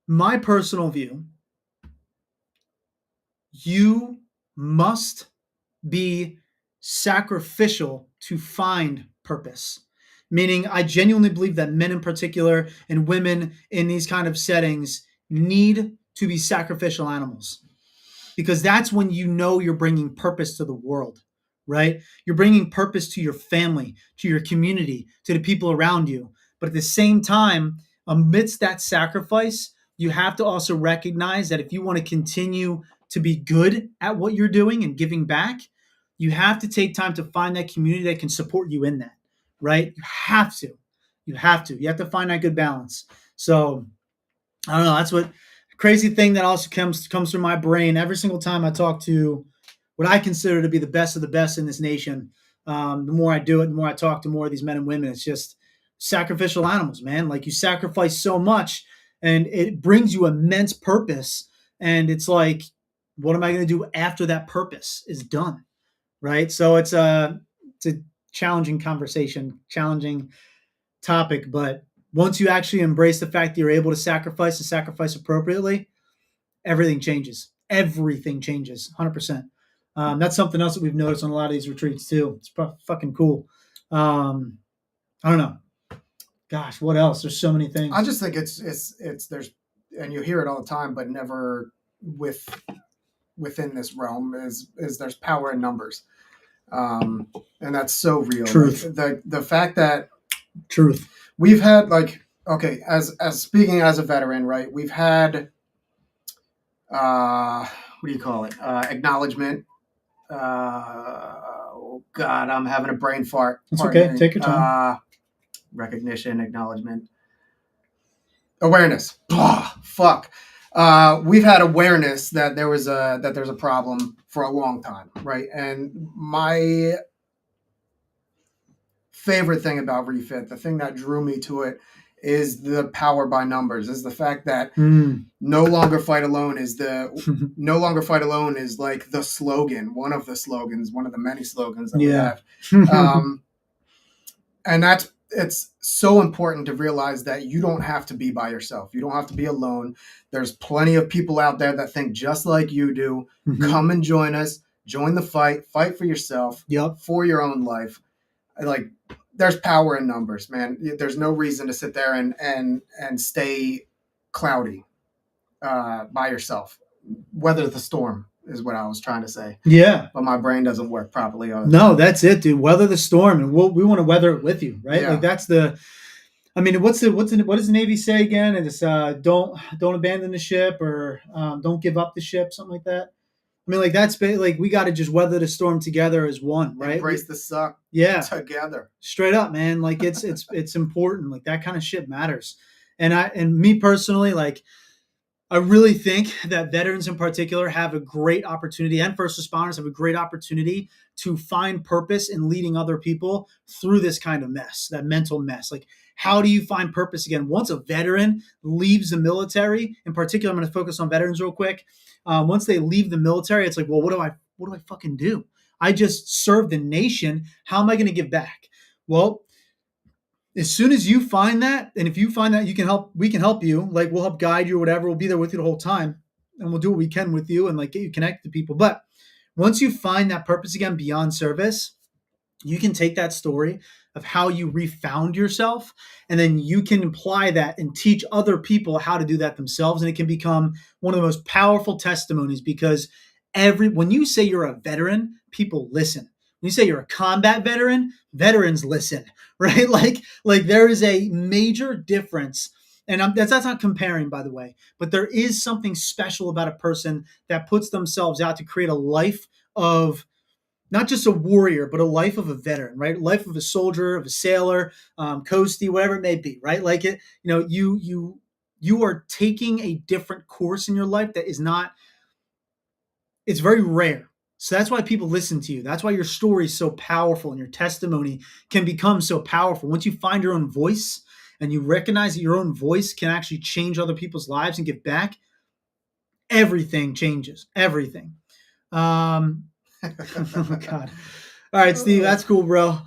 my personal view, you must be sacrificial to find purpose. Meaning, I genuinely believe that men in particular and women in these kind of settings need to be sacrificial animals, because that's when you know you're bringing purpose to the world, right? You're bringing purpose to your family, to your community, to the people around you. But at the same time, amidst that sacrifice, you have to also recognize that if you want to continue to be good at what you're doing and giving back, you have to take time to find that community that can support you in that, right? You have to. You have to. You have to find that good balance. So I don't know. That's what crazy thing that also comes through my brain every single time I talk to what I consider to be the best of the best in this nation. The more I do it, the more I talk to more of these men and women. It's just sacrificial animals, man. Like, you sacrifice so much, and it brings you immense purpose. And it's like, what am I going to do after that purpose is done, right? So it's a challenging conversation, challenging topic, but once you actually embrace the fact that you're able to sacrifice and sacrifice appropriately, everything changes. Everything changes, 100%. That's something else that we've noticed on a lot of these retreats too. It's fucking cool. I don't know. Gosh, what else? There's so many things. I just think it's there's, and you hear it all the time, but never within this realm is there's power in numbers, and that's so real. Truth. Like, the fact that Truth. We've had, like, okay, as speaking as a veteran, right? We've had what do you call it? Acknowledgement. Oh God, I'm having a brain fart. It's okay. Take your time. Recognition, acknowledgement, awareness. Fuck. We've had awareness that there's a problem for a long time, right? And my favorite thing about Refit, the thing that drew me to it, is the power by numbers. Is the fact that no longer fight alone is no longer fight alone is like the slogan, one of the many slogans that we have. And it's so important to realize that you don't have to be by yourself. You don't have to be alone. There's plenty of people out there that think just like you do. Come and join us. Join the fight. Fight for yourself. Yep. For your own life. Like, there's power in numbers, man. There's no reason to sit there and stay cloudy by yourself. Weather the storm is what I was trying to say. Yeah. But my brain doesn't work properly. No, that's it, dude. Weather the storm, and we want to weather it with you, right? Yeah. Like, that's the. I mean, what does the Navy say again? It's don't abandon the ship, or don't give up the ship, something like that. I mean, like, that's like, we got to just weather the storm together as one, right? Embrace the suck. Yeah, together. Straight up, man. Like, it's important. Like, that kind of shit matters. And me personally, like, I really think that veterans in particular have a great opportunity, and first responders have a great opportunity to find purpose in leading other people through this kind of mess, that mental mess. Like, how do you find purpose again? Once a veteran leaves the military, in particular, I'm going to focus on veterans real quick. Once they leave the military, it's like, well, what do I fucking do? I just served the nation. How am I going to give back? Well, as soon as you find that, and if you find that we can help you, like, we'll help guide you or whatever. We'll be there with you the whole time, and we'll do what we can with you and, like, get you connected to people. But once you find that purpose again beyond service, you can take that story of how you refound yourself, and then you can apply that and teach other people how to do that themselves. And it can become one of the most powerful testimonies, because when you say you're a veteran, people listen. When you say you're a combat veteran, veterans listen, right? Like there is a major difference. And that's not comparing, by the way, but there is something special about a person that puts themselves out to create a life of not just a warrior, but a life of a veteran, right? Life of a soldier, of a sailor, coastie, whatever it may be, right? Like, it, you are taking a different course in your life that is not, it's very rare. So that's why people listen to you. That's why your story is so powerful, and your testimony can become so powerful. Once you find your own voice and you recognize that your own voice can actually change other people's lives and give back, everything changes. Everything. Oh God. All right, Steve, that's cool, bro.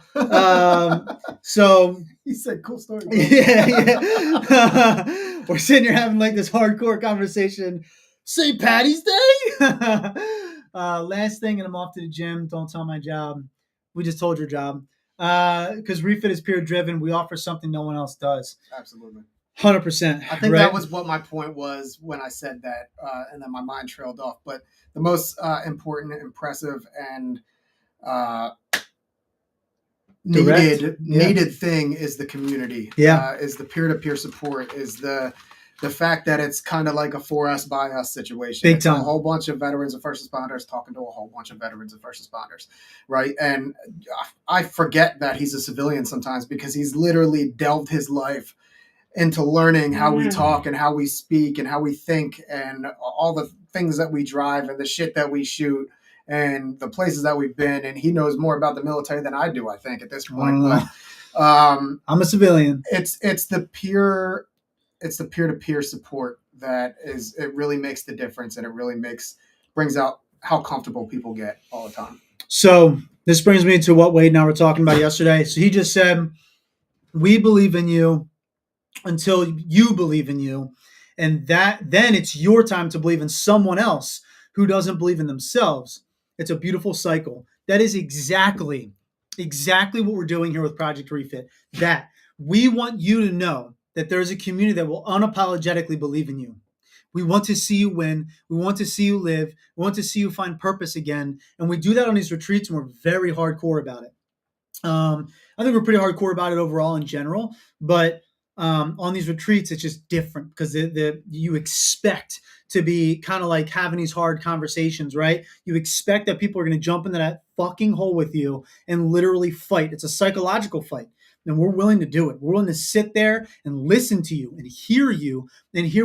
So he said, "Cool story." Bro. yeah. We're sitting here having like this hardcore conversation. St. Patty's Day. Last thing, and I'm off to the gym. Don't tell my job. We just told your job. Because Refit is peer driven. We offer something no one else does. Absolutely. 100%. I think that was what my point was when I said that, and then my mind trailed off. But the most important, impressive, and needed thing is the community. Is the peer-to-peer support, is the fact that it's kind of like a for us by us situation. Big it's time. A whole bunch of veterans and first responders talking to a whole bunch of veterans and first responders, right? And I forget that he's a civilian sometimes because he's literally delved his life into learning how we talk and how we speak and how we think and all the things that we drive and the shit that we shoot and the places that we've been. And he knows more about the military than I do, I think, at this point. But I'm a civilian. It's the peer-to-peer support that it really makes the difference, and it really brings out how comfortable people get all the time. So this brings me to what Wade and I were talking about yesterday. So he just said, we believe in you until you believe in you. And then it's your time to believe in someone else who doesn't believe in themselves. It's a beautiful cycle. That is exactly what we're doing here with Project Refit. That we want you to know that there's a community that will unapologetically believe in you. We want to see you win. We want to see you live. We want to see you find purpose again. And we do that on these retreats, and we're very hardcore about it. I think we're pretty hardcore about it overall in general, but on these retreats, it's just different because you expect to be kind of like having these hard conversations, right? You expect that people are going to jump into that fucking hole with you and literally fight. It's a psychological fight. And we're willing to do it. We're willing to sit there and listen to you and hear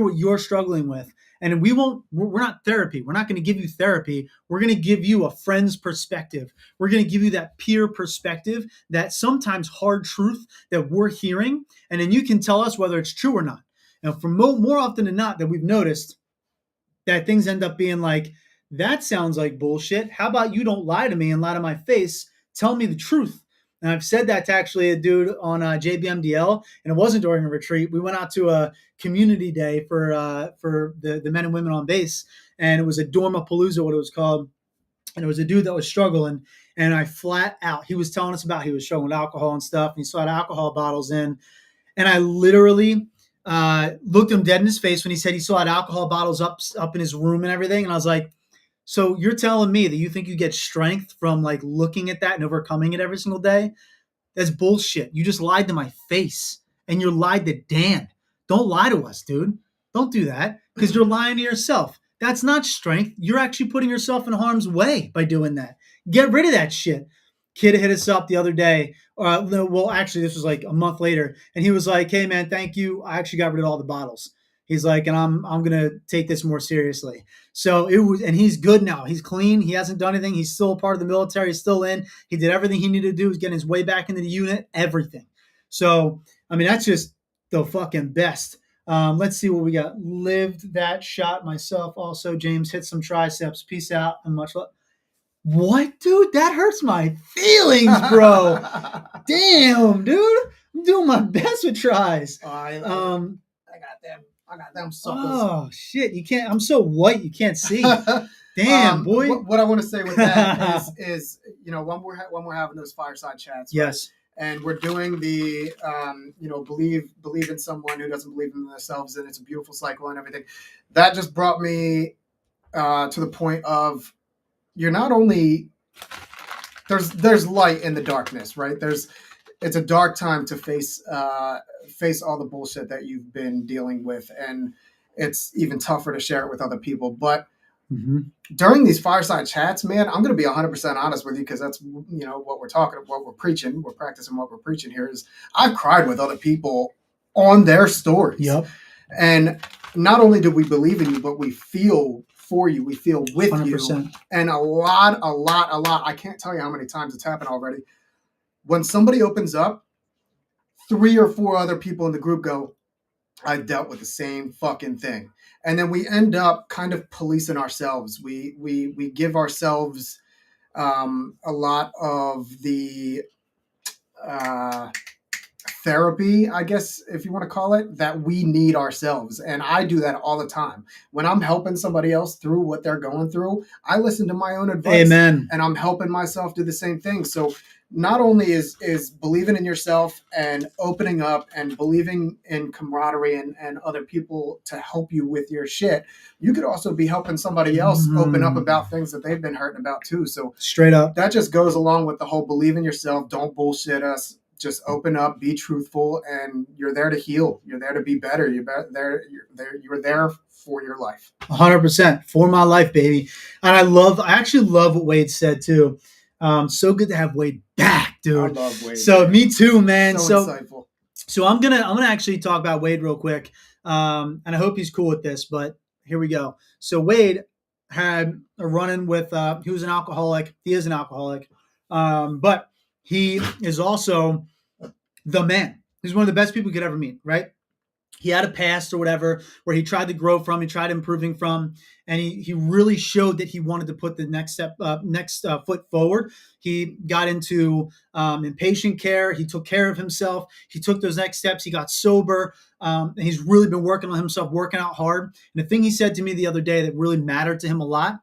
what you're struggling with. And we're not therapy. We're not going to give you therapy. We're going to give you a friend's perspective. We're going to give you that peer perspective, that sometimes hard truth that we're hearing. And then you can tell us whether it's true or not. And for more often than not, that we've noticed that things end up being like, that sounds like bullshit. How about you don't lie to me and lie to my face? Tell me the truth. And I've said that to actually a dude on JBMDL, and it wasn't during a retreat. We went out to a community day for the men and women on base, and it was a Dormapalooza, what it was called. And it was a dude that was struggling, and I flat out, he was telling us about he was struggling with alcohol and stuff, and he saw the alcohol bottles in, and I literally looked him dead in his face when he said he saw alcohol bottles up in his room and everything, and I was like, so you're telling me that you think you get strength from like looking at that and overcoming it every single day? That's bullshit. You just lied to my face, and you lied to Dan. Don't lie to us, dude. Don't do that because you're lying to yourself. That's not strength. You're actually putting yourself in harm's way by doing that. Get rid of that shit. Kid hit us up the other day. Well, actually, this was like a month later, and he was like, "Hey, man, thank you. I actually got rid of all the bottles." He's like, and I'm gonna take this more seriously. So it was, and he's good now. He's clean. He hasn't done anything. He's still a part of the military. He's still in. He did everything he needed to do. He's getting his way back into the unit. Everything. So I mean, that's just the fucking best. Let's see what we got. Lived that shot myself. Also, James hit some triceps. Peace out and much love. What, dude? That hurts my feelings, bro. Damn, dude. I'm doing my best with tries. I got them suckers. Oh shit! You can't. I'm so white. You can't see. Damn, boy. What I want to say with that is when we're having those fireside chats. Yes. Right? And we're doing the believe in someone who doesn't believe in themselves, and it's a beautiful cycle and everything. That just brought me to the point of you're not only there's light in the darkness, right? It's a dark time to face all the bullshit that you've been dealing with, and it's even tougher to share it with other people. But during these fireside chats, man, I'm going to be 100% honest with you because that's what we're talking about, what we're preaching, we're practicing what we're preaching here. Is I've cried with other people on their stories. Yep. And not only do we believe in you, but we feel for you, we feel with 100%. you, and a lot. I can't tell you how many times it's happened already. When somebody opens up, 3 or 4 other people in the group go, I dealt with the same fucking thing. And then we end up kind of policing ourselves. We give ourselves a lot of the uh, therapy, I guess, if you want to call it, that we need ourselves. And I do that all the time. When I'm helping somebody else through what they're going through, I listen to my own advice. Amen. And I'm helping myself do the same thing. So not only is believing in yourself and opening up and believing in camaraderie and other people to help you with your shit, you could also be helping somebody else open up about things that they've been hurting about too. So straight up, that just goes along with the whole believe in yourself, don't bullshit us, just open up, be truthful, and you're there to heal. You're there to be better. You're there for your life. 100% for my life, baby. And I actually love what Wade said too. So good to have Wade back, dude. I love Wade. So me too, man. So insightful. So I'm gonna actually talk about Wade real quick, and I hope he's cool with this. But here we go. So Wade had a run-in with. He was an alcoholic. He is an alcoholic, but he is also the man. He's one of the best people you could ever meet, right? He had a past or whatever where he tried to grow from, he tried improving from, and he really showed that he wanted to put the next foot forward. He got into inpatient care. He took care of himself. He took those next steps. He got sober, and he's really been working on himself, working out hard. And the thing he said to me the other day that really mattered to him a lot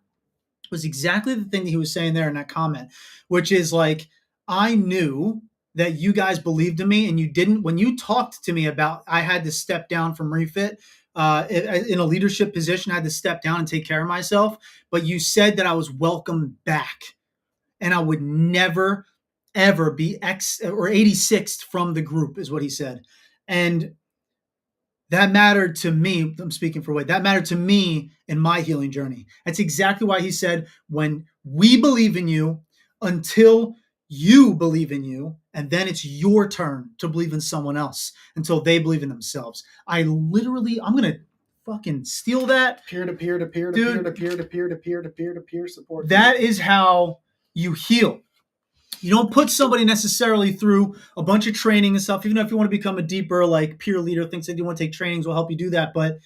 was exactly the thing that he was saying there in that comment, which is like, I knew that you guys believed in me and you didn't. When you talked to me about I had to step down from Refit in a leadership position, I had to step down and take care of myself, but you said that I was welcome back and I would never, ever be 86th from the group is what he said. And that mattered to me. I'm speaking for Wade. That mattered to me in my healing journey. That's exactly why he said, when we believe in you until you believe in you, and then it's your turn to believe in someone else until they believe in themselves. I'm going to fucking steal that. Peer to peer to peer to peer to peer to peer to peer to peer to peer support. That is how you heal. You don't put somebody necessarily through a bunch of training and stuff, even if you want to become a deeper like peer leader, thinks that you want to take trainings will help you do that. But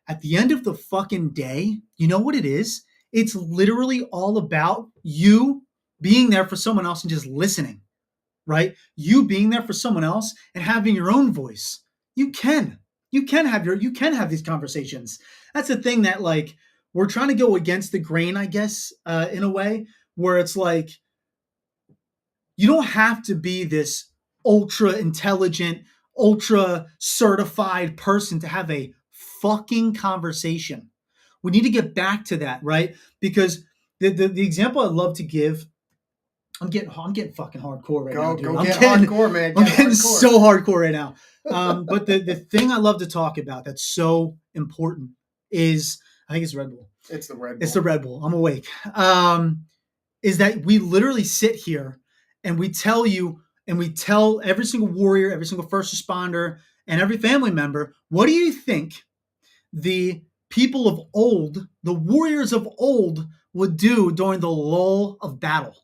at the end of the fucking day, you know what it is? It's literally all about you being there for someone else and just listening, right? You being there for someone else and having your own voice. You can have these conversations. That's the thing that like we're trying to go against the grain, I guess, in a way where it's like, you don't have to be this ultra intelligent, ultra certified person to have a fucking conversation. We need to get back to that, right? Because the example I love to give, I'm getting fucking hardcore right now, dude. Hardcore, man. I'm getting so hardcore right now. But the thing I love to talk about that's so important is, I think it's Red Bull. It's the Red Bull. It's the Red Bull. I'm awake. Is that we literally sit here and we tell you, and we tell every single warrior, every single first responder, and every family member, what do you think the people of old, the warriors of old, would do during the lull of battle?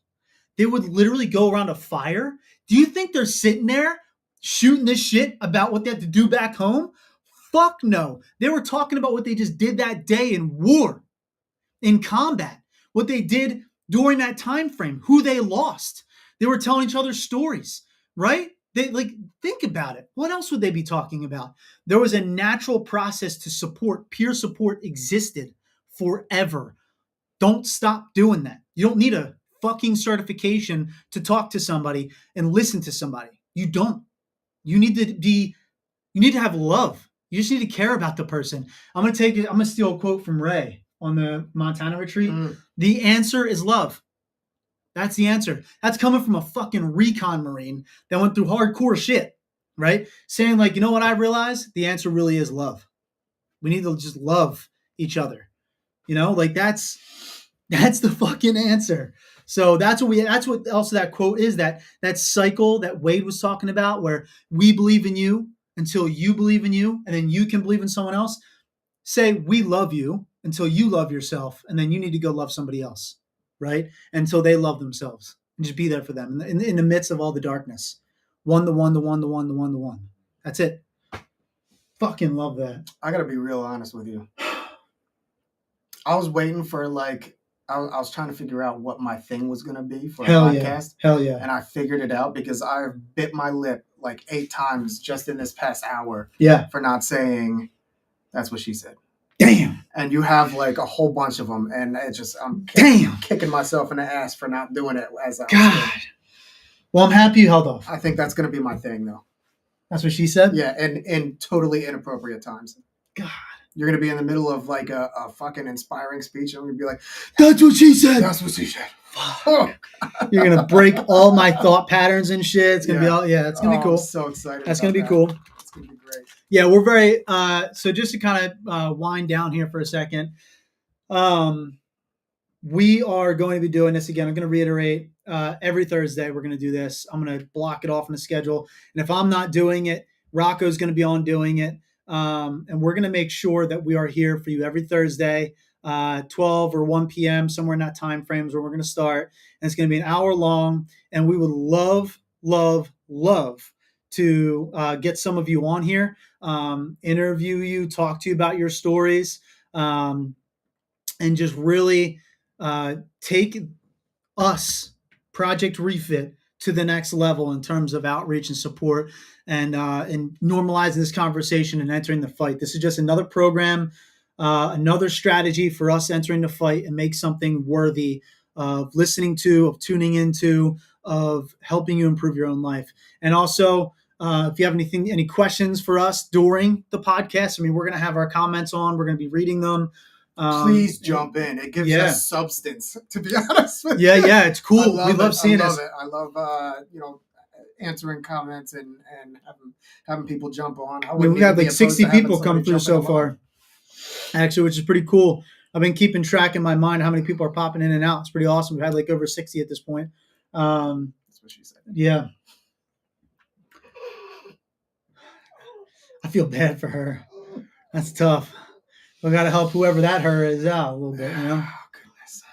They would literally go around a fire. Do you think they're sitting there shooting this shit about what they have to do back home? Fuck no. They were talking about what they just did that day in war, in combat, what they did during that time frame, who they lost. They were telling each other stories, right? They like, think about it. What else would they be talking about? There was a natural process to support. Peer support existed forever. Don't stop doing that. You don't need a fucking certification to talk to somebody and listen to somebody. You don't. You need to have love. You just need to care about the person. I'm going to steal a quote from Ray on the Montana retreat. The answer is love. That's the answer. That's coming from a fucking recon Marine that went through hardcore shit, right? Saying like, you know what I realized? The answer really is love. We need to just love each other. You know, like that's the fucking answer. So that's what also that quote is, that cycle that Wade was talking about, where we believe in you until you believe in you, and then you can believe in someone else. Say, we love you until you love yourself, and then you need to go love somebody else, right? Until they love themselves, and just be there for them in the midst of all the darkness. One to one to one to one to one to one. That's it. fucking love that. I gotta be real honest with you. I was waiting for like I was trying to figure out what my thing was gonna be for a podcast. Hell yeah. And I figured it out because I bit my lip like 8 times just in this past hour. Yeah. For not saying that's what she said. Damn. And you have like a whole bunch of them, and it just I'm kicking myself in the ass for not doing it as I God. Well, I'm happy you held off. I think that's gonna be my thing though. That's what she said? Yeah, and in totally inappropriate times. God. You're going to be in the middle of like a fucking inspiring speech. And I'm going to be like, that's what she said. That's what she said. Oh. You're going to break all my thought patterns and shit. It's going to be all, it's going to be cool. I'm so excited. That's going to be cool. It's going to be great. Yeah, we're very, so just to kind of wind down here for a second, we are going to be doing this again. I'm going to reiterate, every Thursday we're going to do this. I'm going to block it off in the schedule. And if I'm not doing it, Rocco's going to be on doing it. And we're going to make sure that we are here for you every Thursday, 12 or 1 p.m., somewhere in that time frame is where we're going to start. And it's going to be an hour long. And we would love to get some of you on here, interview you, talk to you about your stories, and just really take us, Project Refit, to the next level in terms of outreach and support and normalizing this conversation and entering the fight. This is just another program, another strategy for us entering the fight and make something worthy of listening to, of tuning into, of helping you improve your own life. And also, if you have any questions for us during the podcast, I mean, we're going to have our comments on, we're going to be reading them. Please jump in. It gives us substance, to be honest with you. Yeah, it's cool. We love seeing it. I love answering comments and having people jump on. We have like 60 people come through so far, actually, which is pretty cool. I've been keeping track in my mind how many people are popping in and out. It's pretty awesome. We've had like over 60 at this point. That's what she said. Yeah. I feel bad for her. That's tough. We got to help whoever that her is out a little bit, you know? Oh,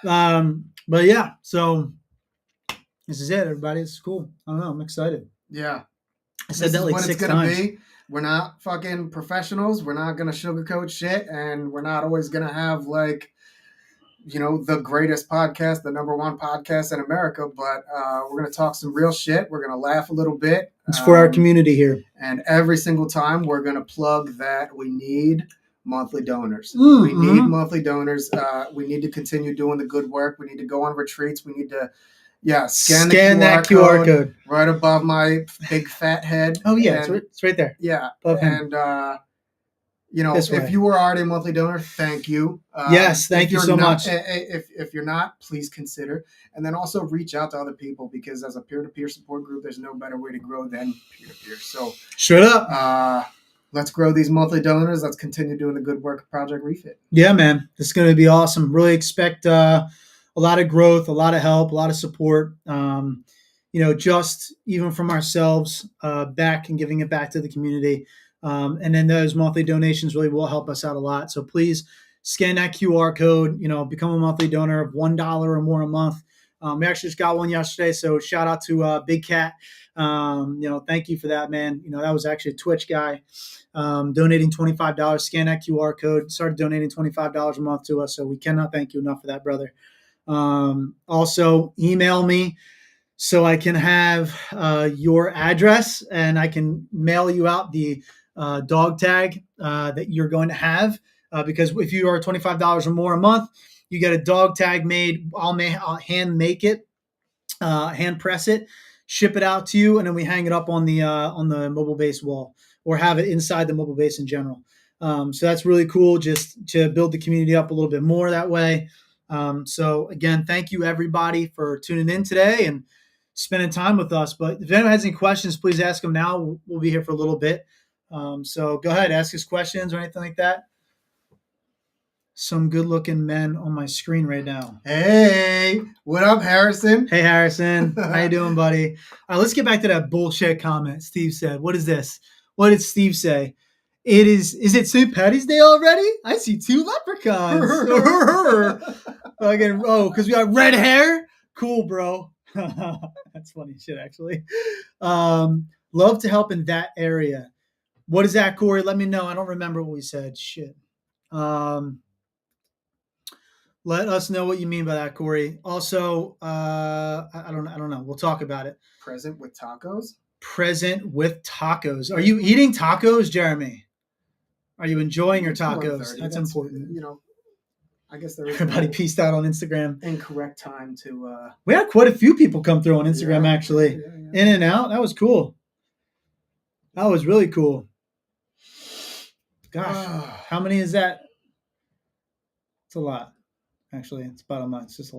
goodness. But yeah, so this is it, everybody. It's cool. I don't know. I'm excited. Yeah. I said that like 6 times. We're not fucking professionals. We're not going to sugarcoat shit. And we're not always going to have like, the greatest podcast, the number one podcast in America. But we're going to talk some real shit. We're going to laugh a little bit. It's for our community here. And every single time we're going to plug that we need monthly donors. We need monthly donors. We need to continue doing the good work. We need to go on retreats. We need to, scan that QR code right above my big fat head. Oh yeah, it's right there. Yeah, and if you were already a monthly donor, thank you. Yes, thank you so much. If you're not, please consider, and then also reach out to other people because as a peer-to-peer support group, there's no better way to grow than peer-to-peer. So straight up. Let's grow these monthly donors. Let's continue doing the good work of Project Refit. Yeah, man. This is going to be awesome. Really expect a lot of growth, a lot of help, a lot of support. Just even from ourselves back and giving it back to the community. And then those monthly donations really will help us out a lot. So please scan that QR code, become a monthly donor of $1 or more a month. We actually just got one yesterday. So shout out to Big Cat. Thank you for that, man. That was actually a Twitch guy donating $25. Scan that QR code, started donating $25 a month to us. So we cannot thank you enough for that, brother. Also email me so I can have your address and I can mail you out the dog tag that you're going to have because if you are $25 or more a month, you get a dog tag made. I'll hand make it, hand press it, ship it out to you, and then we hang it up on the mobile base wall or have it inside the mobile base in general. So that's really cool just to build the community up a little bit more that way. So again, thank you everybody for tuning in today and spending time with us. But if anyone has any questions, please ask them now. We'll be here for a little bit. So go ahead, ask us questions or anything like that. Some good looking men on my screen right now. Hey, what up, Harrison? Hey, Harrison. How you doing, buddy? All right, let's get back to that bullshit comment Steve said. What is this? What did Steve say? Is it St. Patty's Day already? I see 2 leprechauns. Because we got red hair? Cool, bro. That's funny shit, actually. Love to help in that area. What is that, Corey? Let me know. I don't remember what we said. Shit. Let us know what you mean by that, Corey. Also, I don't know. We'll talk about it. Present with tacos. Present with tacos. Are you eating tacos, Jeremy? Are you enjoying your tacos? That's important. You know, I guess there is everybody pieced out on Instagram. Incorrect time to. We had quite a few people come through on Instagram actually. In and out. That was cool. That was really cool. Gosh, how many is that? It's a lot. Actually, it's bottom line. It's just a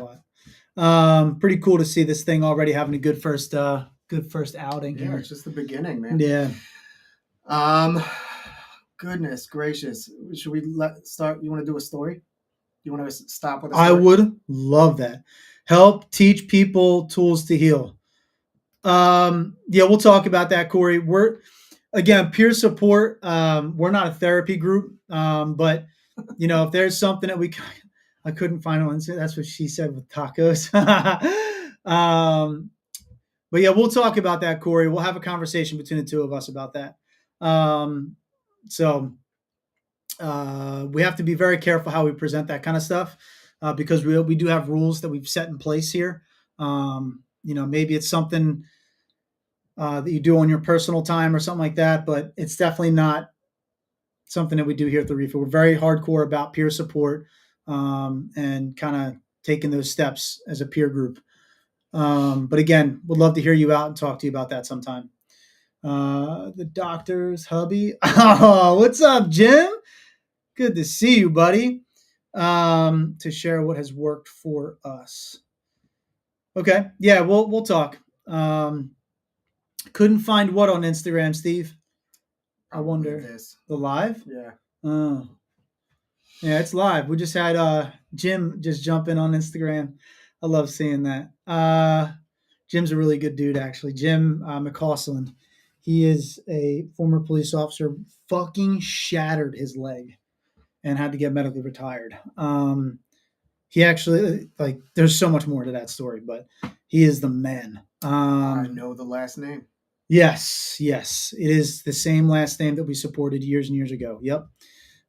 lot. Pretty cool to see this thing already having a good first outing. Yeah, here. It's just the beginning, man. Yeah. Goodness gracious. Should we start? You want to do a story? You want to stop with a story? I would love that. Help teach people tools to heal. Yeah, we'll talk about that, Corey. We're again peer support. We're not a therapy group, but if there's something that I couldn't find on Instagram. That's what she said with tacos. But yeah, we'll talk about that, Corey. We'll have a conversation between the two of us about that. So we have to be very careful how we present that kind of stuff because we do have rules that we've set in place here. Maybe it's something that you do on your personal time or something like that, but it's definitely not something that we do here at the Refit. We're very hardcore about peer support and kind of taking those steps as a peer group. But again, would love to hear you out and talk to you about that sometime. The doctor's hubby. Oh, what's up, Jim? Good to see you, buddy. To share what has worked for us. Okay. Yeah, we'll talk. Couldn't find what on Instagram, Steve? I wonder. The live? Yeah. Oh. Yeah, it's live. We just had Jim just jump in on Instagram. I love seeing that. Jim's a really good dude, actually. Jim McCausland. He is a former police officer, fucking shattered his leg and had to get medically retired. He actually, there's so much more to that story, but he is the man. I know the last name. Yes. It is the same last name that we supported years and years ago. Yep.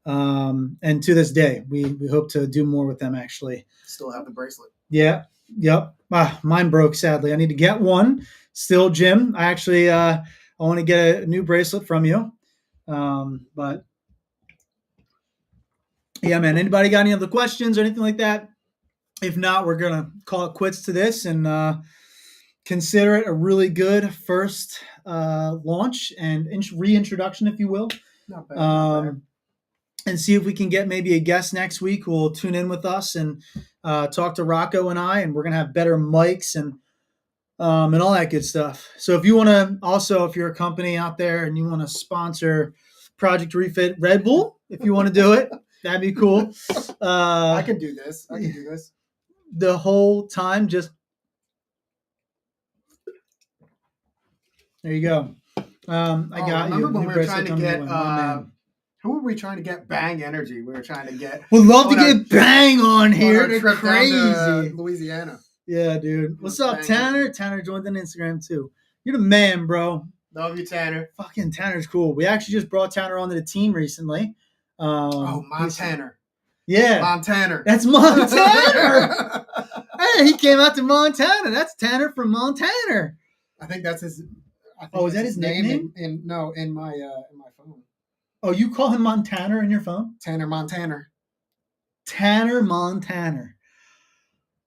And to this day, we hope to do more with them, actually. Still have the bracelet. Yeah. Yep. Mine broke, sadly. I need to get one. Still, Jim. I actually, I want to get a new bracelet from you. But yeah, man, anybody got any other questions or anything like that? If not, we're going to call it quits to this and consider it a really good first launch and reintroduction, if you will. Not bad. And see if we can get maybe a guest next week who will tune in with us and talk to Rocco and I, and we're going to have better mics and all that good stuff. So if you want to also, if you're a company out there and you want to sponsor Project Refit Red Bull, if you want to do it, that'd be cool. I can do this. The whole time, just there you go. I got you. Remember when we were trying to get who were we trying to get? Bang Energy. We were trying to get. We'd love to get Bang on here. It's crazy. Down to Louisiana. Yeah, dude. What's up, Tanner? Tanner joined on Instagram too. You're the man, bro. Love you, Tanner. Fucking Tanner's cool. We actually just brought Tanner onto the team recently. Montana. Yeah. Montana. That's Montana. Hey, he came out to Montana. That's Tanner from Montana. I think that's his. Is that his nickname? In my phone. Oh, you call him Montana in your phone? Tanner Montana. Tanner Montana.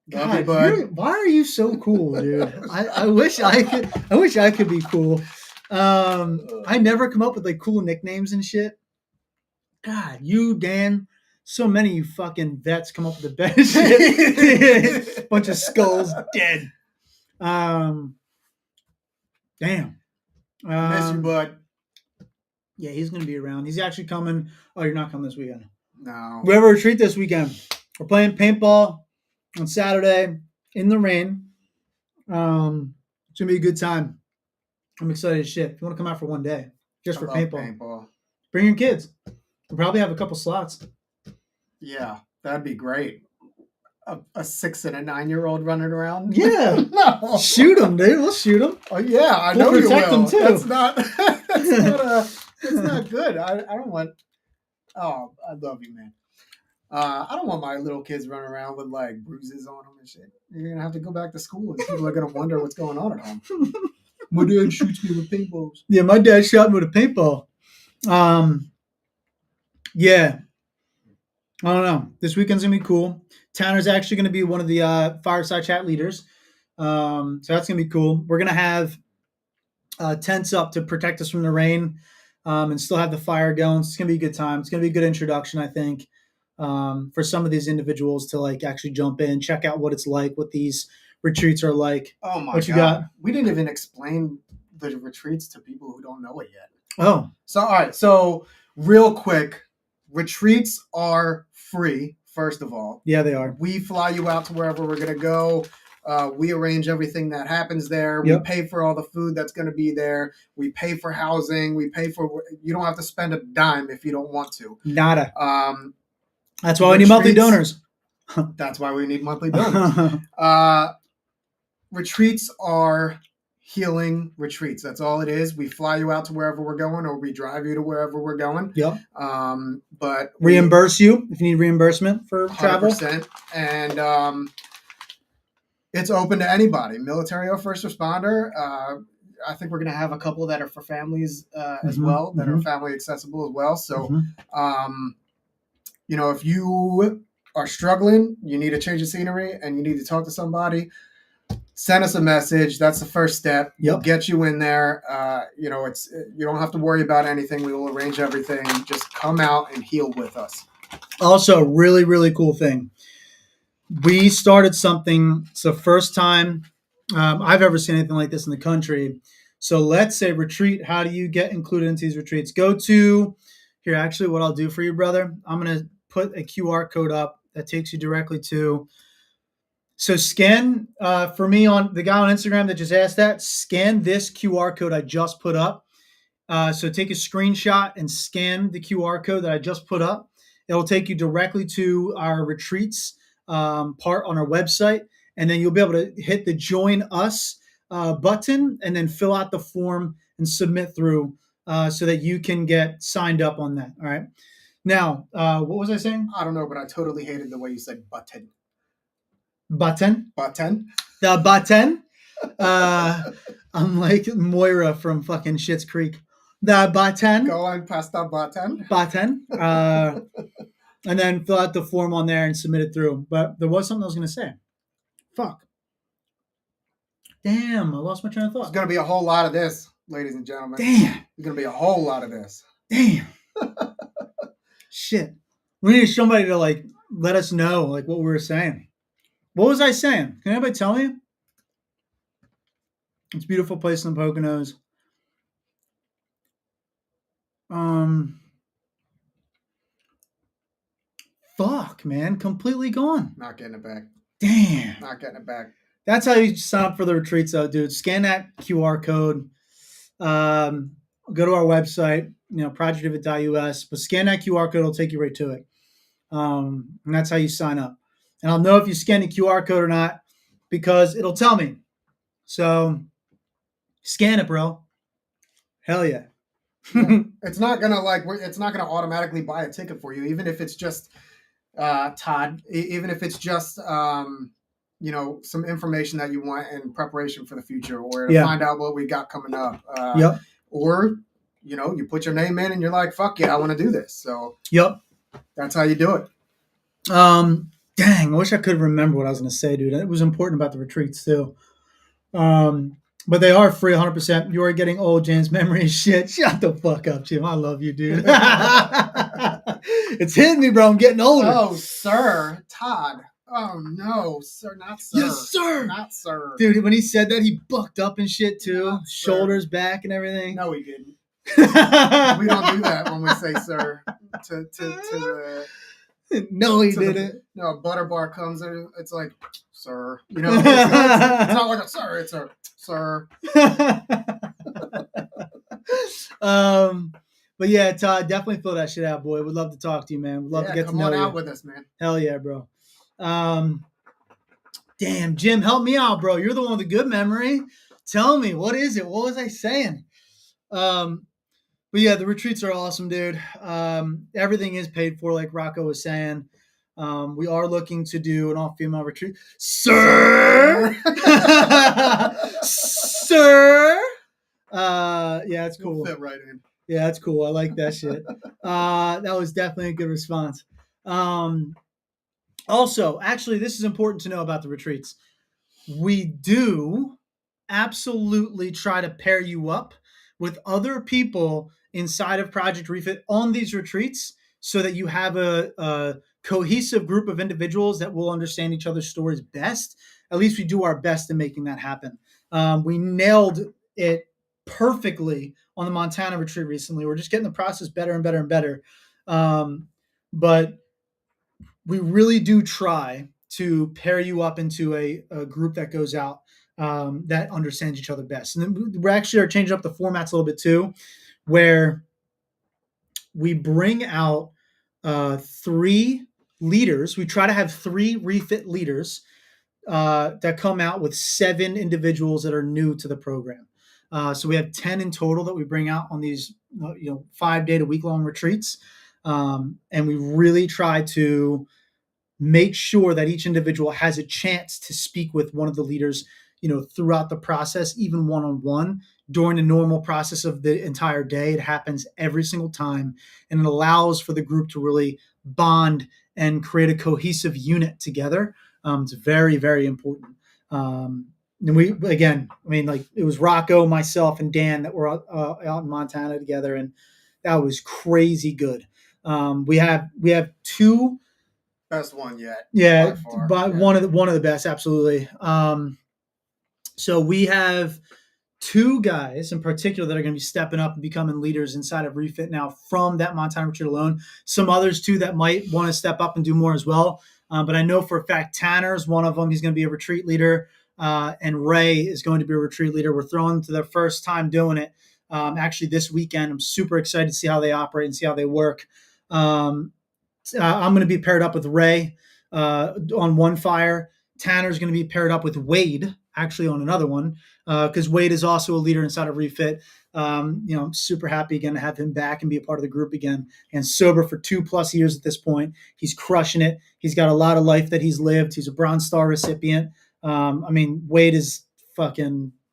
God, why are you so cool, dude? I wish I could be cool. I never come up with cool nicknames and shit. God, you, Dan, so many of you fucking vets come up with the best shit. Bunch of skulls dead. Damn. Miss you, bud. Yeah, he's going to be around. He's actually coming. Oh, you're not coming this weekend. No. We have a retreat this weekend. We're playing paintball on Saturday in the rain. It's going to be a good time. I'm excited as shit. If you want to come out for one day, just for paintball, bring your kids. We'll probably have a couple slots. Yeah, that'd be great. A 6 and a 9-year-old running around. Yeah, no. Shoot them, dude. We'll shoot them. Oh yeah, I know you will. Protect them too. That's not It's not good. I don't want. Oh, I love you, man. I don't want my little kids running around with like bruises on them and shit. You're gonna have to go back to school, and people are gonna wonder what's going on at home. My dad shoots me with paintballs. Yeah, my dad shot me with a paintball. Yeah. I don't know. This weekend's gonna be cool. Tanner's actually gonna be one of the fireside chat leaders. So that's gonna be cool. We're gonna have tents up to protect us from the rain, and still have the fire going. So it's gonna be a good time. It's gonna be a good introduction, I think, for some of these individuals to like actually jump in, check out what it's like, what these retreats are like. Oh my What you got? We didn't even explain the retreats to people who don't know it yet. Oh, So all right. So real quick, retreats are free. First of all, yeah, they are. we fly you out to wherever we're gonna go. We arrange everything that happens there. Yep. We pay for all the food that's going to be there. We pay for housing. We pay for. You don't have to spend a dime if you don't want to. Nada. Um, That's why we need monthly retreats- donors. that's why we need monthly donors. Retreats are healing retreats. That's all it is. We fly you out to wherever we're going, or we drive you to wherever we're going. Yep. But Reimburse you if you need reimbursement for travel. 100%. And it's open to anybody, military or first responder. I think we're going to have a couple that are for families as well, that are family accessible as well. So, you know, if you are struggling, you need a change of scenery, and you need to talk to somebody, send us a message. That's the first step. Yep. We'll get you in there. You know, you don't have to worry about anything. We will arrange everything. Just come out and heal with us. Also, really, really cool thing. We started something. It's the first time I've ever seen anything like this in the country. So let's say retreat. How do you get included into these retreats? Go to here. Actually, what I'll do for you, brother, I'm going to put a QR code up that takes you directly to. So scan for me on the guy on Instagram that just asked that. Scan this QR code I just put up. So take a screenshot and scan the QR code that I just put up. It'll take you directly to our retreats part on our website, and then you'll be able to hit the Join Us button and then fill out the form and submit through so that you can get signed up on that. All right. Now, what was I saying? I don't know, but I totally hated the way you said button. Button. Button. The button. I'm like Moira from fucking Schitt's Creek. The button. Go on past the button. Button. And then fill out the form on there and submit it through. But there was something I was going to say. Fuck. Damn, I lost my train of There's thought. going to be a whole lot of this, ladies and gentlemen. Damn. There's going to be a whole lot of this. Damn. Shit. We need somebody to like let us know like what we were saying. What was I saying? Can anybody tell me? It's a beautiful place in the Poconos. Fuck, man. Completely gone. Not getting it back. Damn. Not getting it back. That's how you sign up for the retreats, though, dude. Scan that QR code. Go to our website, projectrefit.us, but scan that QR code. It'll take you right to it. And that's how you sign up. And I'll know if you scan the QR code or not because it'll tell me. So scan it, bro. Hell yeah. It's not gonna it's not gonna automatically buy a ticket for you, even if it's just Todd, even if it's just some information that you want in preparation for the future, or to find out what we got coming up. Yep. Or you put your name in and you're like, fuck yeah, I want to do this. So yep, that's how you do it. Dang, I wish I could remember what I was going to say, dude. It was important about the retreats too. But they are free 100%. You are getting old, James. Memory is shit. Shut the fuck up, Jim. I love you, dude. It's hitting me, bro. I'm getting older. Oh, sir. Todd. Oh, no, sir. Not sir. Yes, sir. Not sir. Dude, when he said that, he bucked up and shit too. Not Shoulders back and everything. No, he didn't. We don't do that when we say sir to the... No, he didn't. A butter bar comes in, it's like, sir. It's not like a sir, it's a sir. But yeah, Todd, definitely fill that shit out, boy. Would love to talk to you, man. Would love to get to know you. Come on out with us, man. Hell yeah, bro. Damn, Jim, help me out, bro. You're the one with the good memory. Tell me, what is it? What was I saying? But yeah, the retreats are awesome, dude. Everything is paid for, like Rocco was saying. We are looking to do an all-female retreat, sir. Sir. Yeah, it's cool. We'll fit right in. Yeah, that's cool. I like that shit. That was definitely a good response. Also, actually, this is important to know about the retreats. We do absolutely try to pair you up with other people inside of Project Refit on these retreats so that you have a cohesive group of individuals that will understand each other's stories best. At least we do our best in making that happen. We nailed it perfectly on the Montana retreat recently. We're just getting the process better and better and better. But we really do try to pair you up into a group that goes out that understands each other best. And then we actually are changing up the formats a little bit too, where we bring out 3 leaders. We try to have 3 refit leaders that come out with 7 individuals that are new to the program. So we have 10 in total that we bring out on these 5-day to week-long retreats. And we really try to make sure that each individual has a chance to speak with one of the leaders, throughout the process, even one-on-one during the normal process of the entire day. It happens every single time, and it allows for the group to really bond and create a cohesive unit together. It's very, very important. And it was Rocco, myself, and Dan that were out in Montana together, and that was crazy good. We have 2. Best one yet. Yeah, but one of the best, absolutely. So we have 2 guys in particular that are going to be stepping up and becoming leaders inside of Refit now from that Montana retreat alone. Some others too that might want to step up and do more as well. But I know for a fact Tanner's one of them. He's going to be a retreat leader, and Ray is going to be a retreat leader. We're throwing them to their first time doing it. Actually, this weekend, I'm super excited to see how they operate and see how they work. I'm going to be paired up with Ray on one fire. Tanner's going to be paired up with Wade, actually, on another one, because Wade is also a leader inside of Refit. I'm super happy again to have him back and be a part of the group again. And sober for 2+ years at this point. He's crushing it. He's got a lot of life that he's lived. He's a Bronze Star recipient. Wade is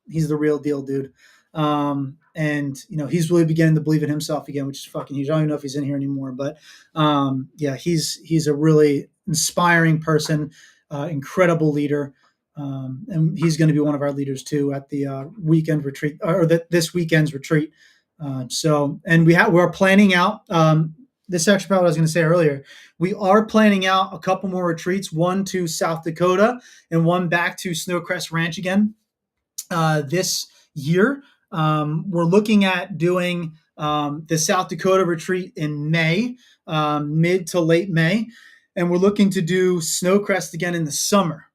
he's the real deal, dude. And he's really beginning to believe in himself again, which is fucking huge. I don't even know if he's in here anymore, but he's a really inspiring person, incredible leader, and he's going to be one of our leaders too at the weekend retreat or this weekend's retreat. We're planning out. This is actually what I was going to say earlier. We are planning out a couple more retreats, one to South Dakota and one back to Snowcrest Ranch again this year. We're looking at doing the South Dakota retreat in May, mid to late May, and we're looking to do Snowcrest again in the summer.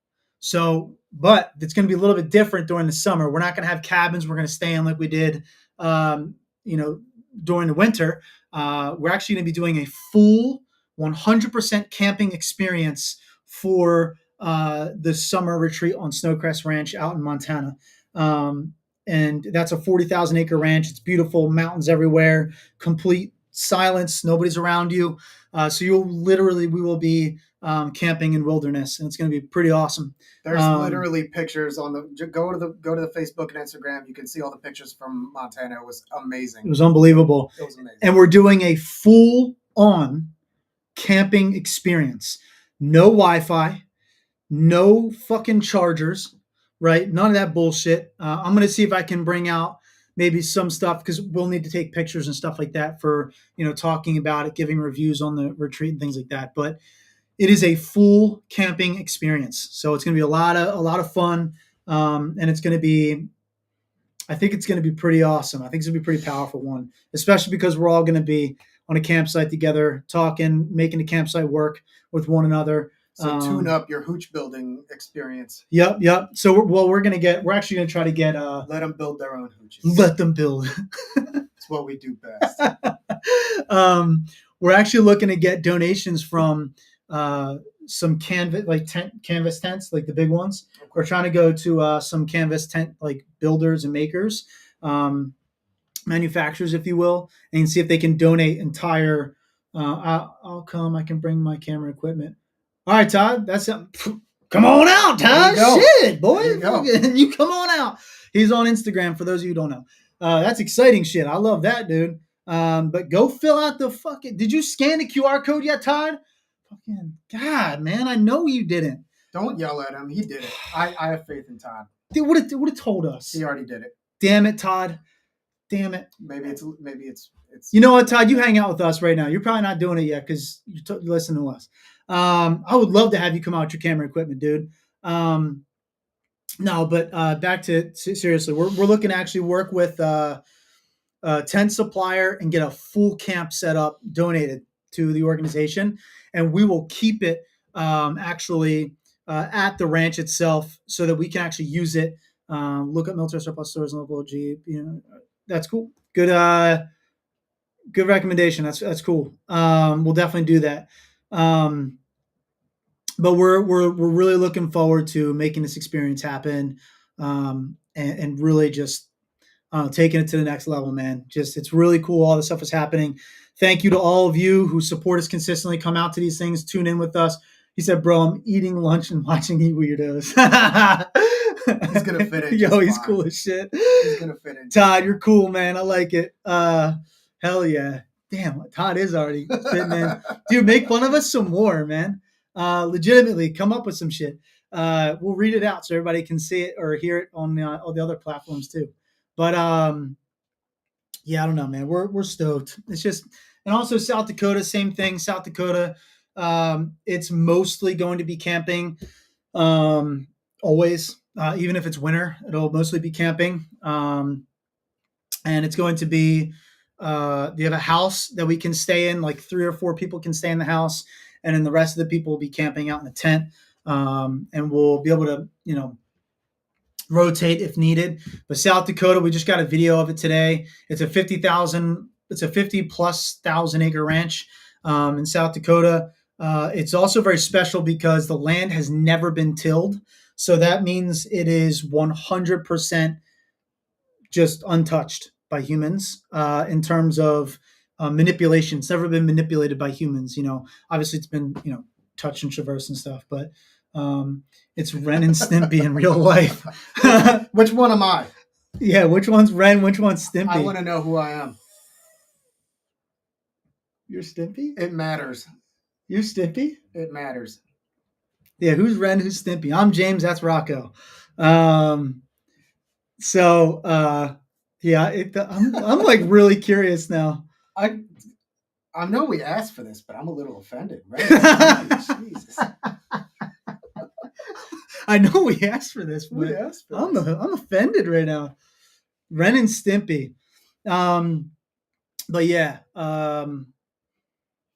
But it's going to be a little bit different during the summer. We're not going to have cabins. We're going to stay in like we did, during the winter. We're actually going to be doing a full 100% camping experience for the summer retreat on Snowcrest Ranch out in Montana. And that's a 40,000 acre ranch. It's beautiful, mountains everywhere, complete silence. Nobody's around you. So we will be camping in wilderness, and it's going to be pretty awesome. There's literally pictures on go to the Facebook and Instagram. You can see all the pictures from Montana. It was amazing. It was unbelievable. It was amazing. And we're doing a full on camping experience. No Wi-Fi, no fucking chargers, right? None of that bullshit. I'm going to see if I can bring out maybe some stuff because we'll need to take pictures and stuff like that for, talking about it, giving reviews on the retreat and things like that. But it is a full camping experience. So it's going to be a lot of fun. And it's going to be, I think it's going to be pretty awesome. I think it's going to be a pretty powerful one, especially because we're all going to be on a campsite together, talking, making the campsite work with one another. So tune up your hooch building experience. Yep. So we're actually going to try to get let them build their own hooches. Let them build. It's what we do best. We're actually looking to get donations from some canvas tents, like the big ones. We're trying to go to some canvas tent like builders and makers. manufacturers, if you will, and see if they can donate entire. I'll come. I can bring my camera equipment. All right, Todd. That's something. Come on out, Todd. Shit, boy. You come on out. He's on Instagram for those of you who don't know. That's exciting shit. I love that, dude. But go fill out the fucking. Did you scan the QR code yet, Todd? Fucking God, man. I know you didn't. Don't yell at him. He did it. I have faith in Todd. They would have told us. He already did it. Damn it, Todd. Damn it. Maybe it's. You know what, Todd? You hang out with us right now. You're probably not doing it yet because you listen to us. I would love to have you come out with your camera equipment, dude. No, but back to seriously, we're looking to actually work with a tent supplier and get a full camp set up, donated to the organization, and we will keep it actually at the ranch itself so that we can actually use it. Look at military surplus stores and local G. You know, that's cool. Good recommendation. That's cool. We'll definitely do that. But we're really looking forward to making this experience happen, and really just taking it to the next level, man. Just it's really cool. All this stuff is happening. Thank you to all of you who support us consistently. Come out to these things. Tune in with us. He said, "Bro, I'm eating lunch and watching you weirdos." He's gonna fit in. Yo, he's cool as shit. He's gonna fit in. Todd, you're cool, man. I like it. Hell yeah. Damn, Todd is already fitting in. Dude, make fun of us some more, man. Legitimately, come up with some shit. We'll read it out so everybody can see it or hear it on all the other platforms too. But yeah, I don't know, man. We're stoked. It's just, and also South Dakota, same thing. South Dakota, it's mostly going to be camping. Always, even if it's winter, it'll mostly be camping. And it's going to be, they have a house that we can stay in, like 3 or 4 people can stay in the house, and then the rest of the people will be camping out in the tent. And we'll be able to, rotate if needed. But South Dakota, we just got a video of it today. It's a 50+ thousand acre ranch in South Dakota. It's also very special because the land has never been tilled. So that means it is 100% just untouched by humans in terms of manipulation. It's never been manipulated by humans. Obviously it's been, touch and traverse and stuff, but it's Ren and Stimpy in real life. Which one am I? Yeah, which one's Ren? Which one's Stimpy? I want to know who I am. You're Stimpy? It matters. You're Stimpy? It matters. Yeah, who's Ren? Who's Stimpy? I'm James. That's Rocco. Yeah, I'm like really curious now. I know we asked for this, but I'm a little offended. Right? Jesus. I know we asked for this, but I'm offended right now. Ren and Stimpy. But yeah,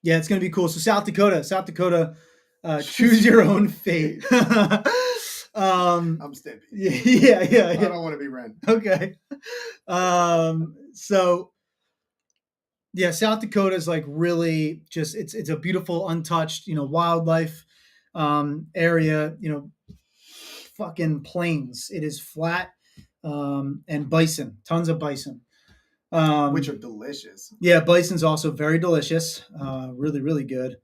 it's gonna be cool. So South Dakota, choose your own fate. I'm Stimpy. Yeah. I don't want to be Ren. Okay. So yeah, South Dakota is like really just it's a beautiful, untouched, wildlife area, fucking plains. It is flat, and bison, tons of bison. Which are delicious. Yeah, bison's also very delicious. Really, really good.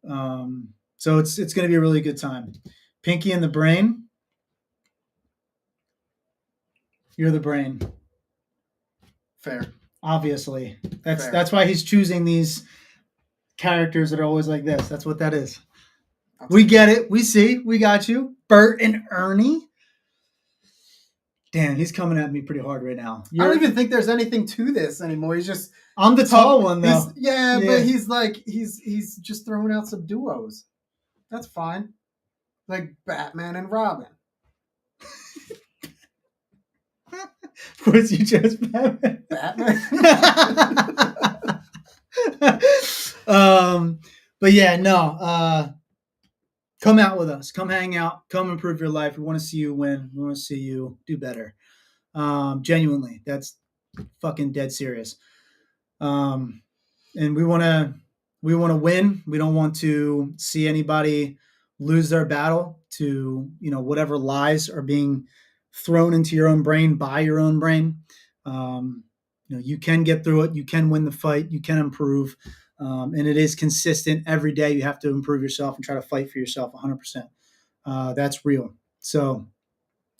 So it's going to be a really good time. Pinky and the Brain. You're the brain. Fair. Obviously. That's why he's choosing these characters that are always like this. That's what that is. We get it. We see. We got you. Bert and Ernie. Damn, he's coming at me pretty hard right now. I don't even think there's anything to this anymore. He's just... I'm the tall one, though. Yeah, but he's like... He's just throwing out some duos. That's fine. Like Batman and Robin. Of course you chose Batman. But yeah, no. Come out with us. Come hang out. Come improve your life. We want to see you win. We want to see you do better. Genuinely, that's fucking dead serious. And we want to win. We don't want to see anybody lose their battle to, whatever lies are being thrown into your own brain by your own brain. you can get through it. You can win the fight. You can improve. And it is consistent every day. You have to improve yourself and try to fight for yourself 100%. That's real. So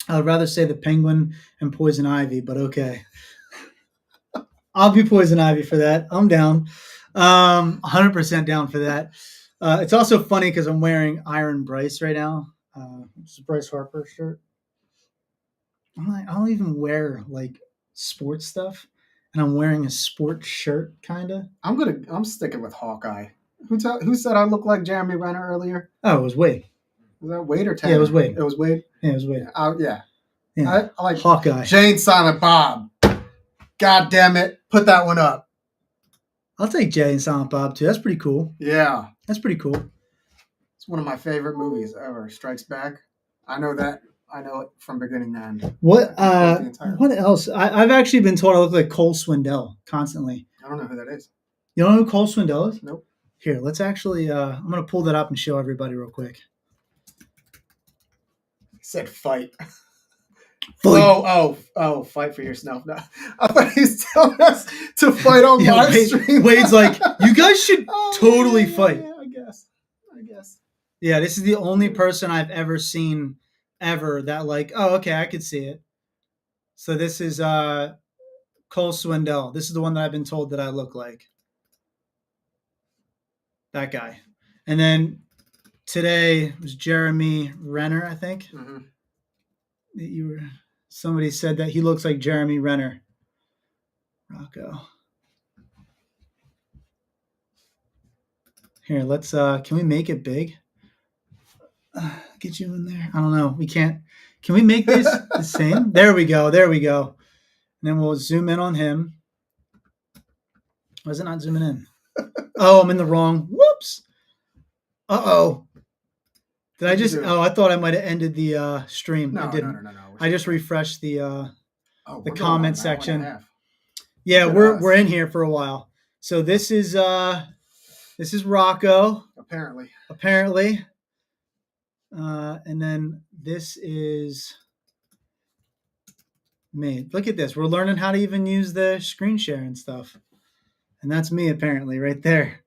I'd rather say the penguin and poison ivy, but okay. I'll be poison ivy for that. I'm down. 100% down for that. It's also funny because I'm wearing Iron Bryce right now. This is Bryce Harper shirt. I'm like, I don't even wear like sports stuff, and I'm wearing a sports shirt, kind of. I'm sticking with Hawkeye. Who said I look like Jeremy Renner earlier? Oh, it was Wade. Was that Wade or Tanner? Yeah, it was Wade. It was Wade. Yeah, it was Wade. Yeah. I like Hawkeye. Jane Silent Bob. God damn it! Put that one up. I'll take Jay and Silent Bob too. That's pretty cool. Yeah, that's pretty cool. It's one of my favorite movies ever. Strikes Back. I know that. I know it from beginning to end. What else? I've actually been told I look like Cole Swindell constantly. I don't know who that is. You don't know who Cole Swindell is? Nope. Here, let's actually. I'm gonna pull that up and show everybody real quick. He said fight. Oh, fight for yourself. No. I thought he was telling us to fight on live stream. Wade's like, you guys should totally fight. Yeah, I guess. Yeah, this is the only person I've ever seen that like, oh, okay, I could see it. So this is Cole Swindell. This is the one that I've been told that I look like. That guy. And then today was Jeremy Renner, I think. Mm-hmm. Somebody said that he looks like Jeremy Renner. Rocco. Here, let's can we make it big? Get you in there. I don't know. We can't. Can we make this the same? There we go. And then we'll zoom in on him. Why is it not zooming in? Oh, I'm in the wrong. Whoops. Uh-oh. Did I just? Oh, I thought I might have ended the stream. No, I didn't. No. I just refreshed the comment section. Yeah, we're in here for a while. So this is Rocco. Apparently. And then this is me. Look at this. We're learning how to even use the screen share and stuff. And that's me apparently right there.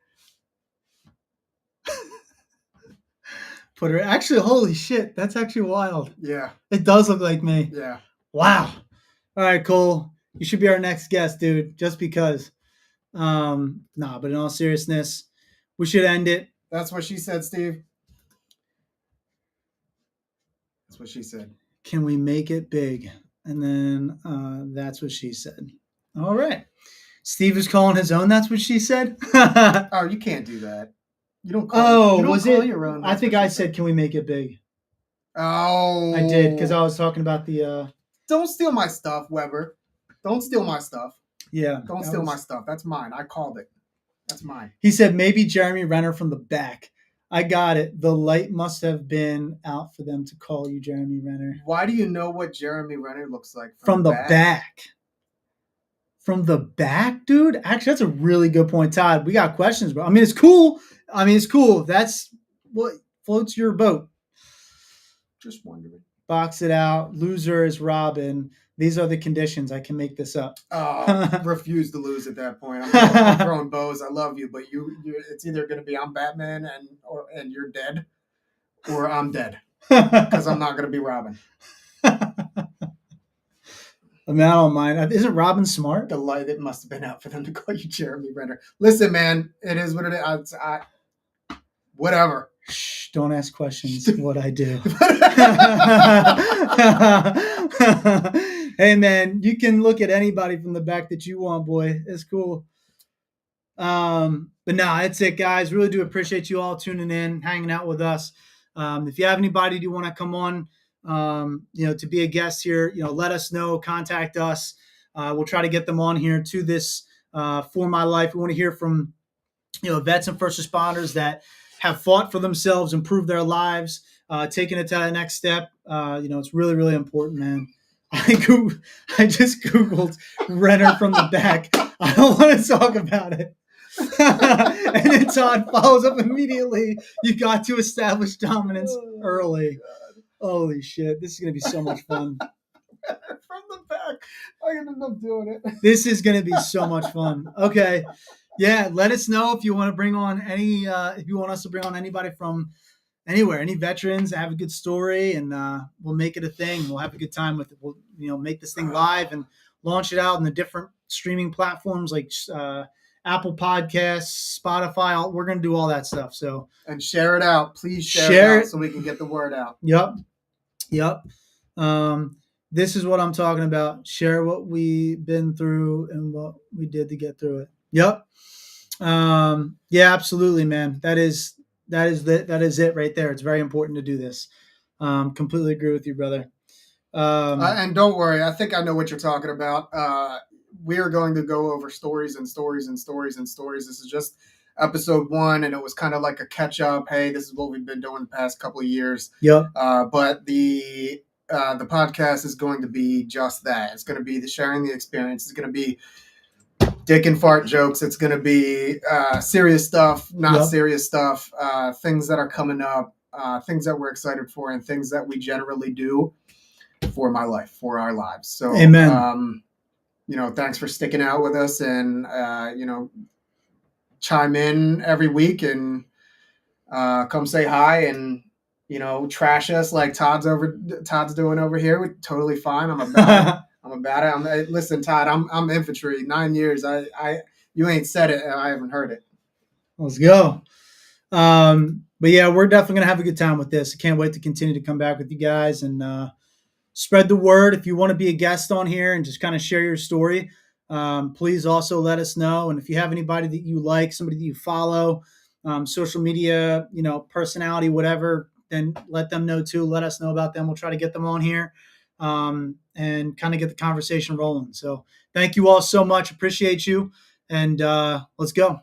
Actually, holy shit, that's actually wild. Yeah. It does look like me. Yeah. Wow. All right, Cole. You should be our next guest, dude, just because. But in all seriousness, we should end it. That's what she said, Steve. That's what she said. Can we make it big? And then that's what she said. All right. Steve is calling his own. That's what she said. Oh, you can't do that. You don't call. Was it your own? I think I said, "Can we make it big?" Oh, I did because I was talking about the. Don't steal my stuff, Weber. Don't steal my stuff. Yeah. Don't steal my stuff. That's mine. I called it. That's mine. He said maybe Jeremy Renner from the back. I got it. The light must have been out for them to call you Jeremy Renner. Why do you know what Jeremy Renner looks like from the back? From the back, dude? Actually, that's a really good point, Todd. We got questions, bro. I mean, it's cool. That's what floats your boat. Just wondering. Box it out. Loser is Robin. These are the conditions. I can make this up. Oh, refuse to lose at that point. I'm throwing bows. I love you, but you it's either going to be I'm Batman and you're dead, or I'm dead because I'm not going to be Robin. I mean, I don't mind. Isn't Robin smart? The light, it must have been out for them to call you Jeremy Renner. Listen, man, it is what it is. Whatever. Shh, don't ask questions. What I do. Hey, man, you can look at anybody from the back that you want, boy. It's cool. But that's it, guys. Really do appreciate you all tuning in, hanging out with us. If you have anybody you want to come on, to be a guest here, let us know, contact us. We'll try to get them on here to this, For My Life. We want to hear from, vets and first responders that have fought for themselves, improved their lives, taking it to that next step. It's really, really important, man. I just Googled Renner from the back. I don't want to talk about it. And then Todd follows up immediately. You got to establish dominance early. Holy shit. This is going to be so much fun. From the back. I ended up doing it. This is going to be so much fun. Okay. Yeah. Let us know if you want to bring on if you want us to bring on anybody from anywhere, any veterans that have a good story, and we'll make it a thing. We'll have a good time with it. We'll, make this thing live and launch it out in the different streaming platforms like Apple Podcasts, Spotify. We're going to do all that stuff. So, and share it out. Please share it out so we can get the word out. Yep. This is what I'm talking about. Share what we've been through and what we did to get through it. Yep. Yeah, absolutely, man. That is it right there. It's very important to do this. Completely agree with you, brother. And don't worry, I think I know what you're talking about. We are going to go over stories and stories and stories and stories. This is just episode 1, and it was kind of like a catch up. Hey, this is what we've been doing the past couple of years. Yep. But the podcast is going to be just that. It's going to be the sharing the experience. It's going to be dick and fart jokes. It's going to be serious stuff, not serious stuff, things that are coming up, things that we're excited for, and things that we generally do for my life, for our lives. So, amen. Thanks for sticking out with us and, chime in every week and come say hi and, trash us like Todd's doing over here. We're totally fine. I'm about it. Listen, Todd, I'm infantry. 9 years. You ain't said it, and I haven't heard it. Let's go. But yeah, we're definitely gonna have a good time with this. I can't wait to continue to come back with you guys and spread the word. If you want to be a guest on here and just kind of share your story, please also let us know. And if you have anybody that you like, somebody that you follow, social media, personality, whatever, then let them know too. Let us know about them. We'll try to get them on here and kind of get the conversation rolling. So thank you all so much. Appreciate you. And let's go.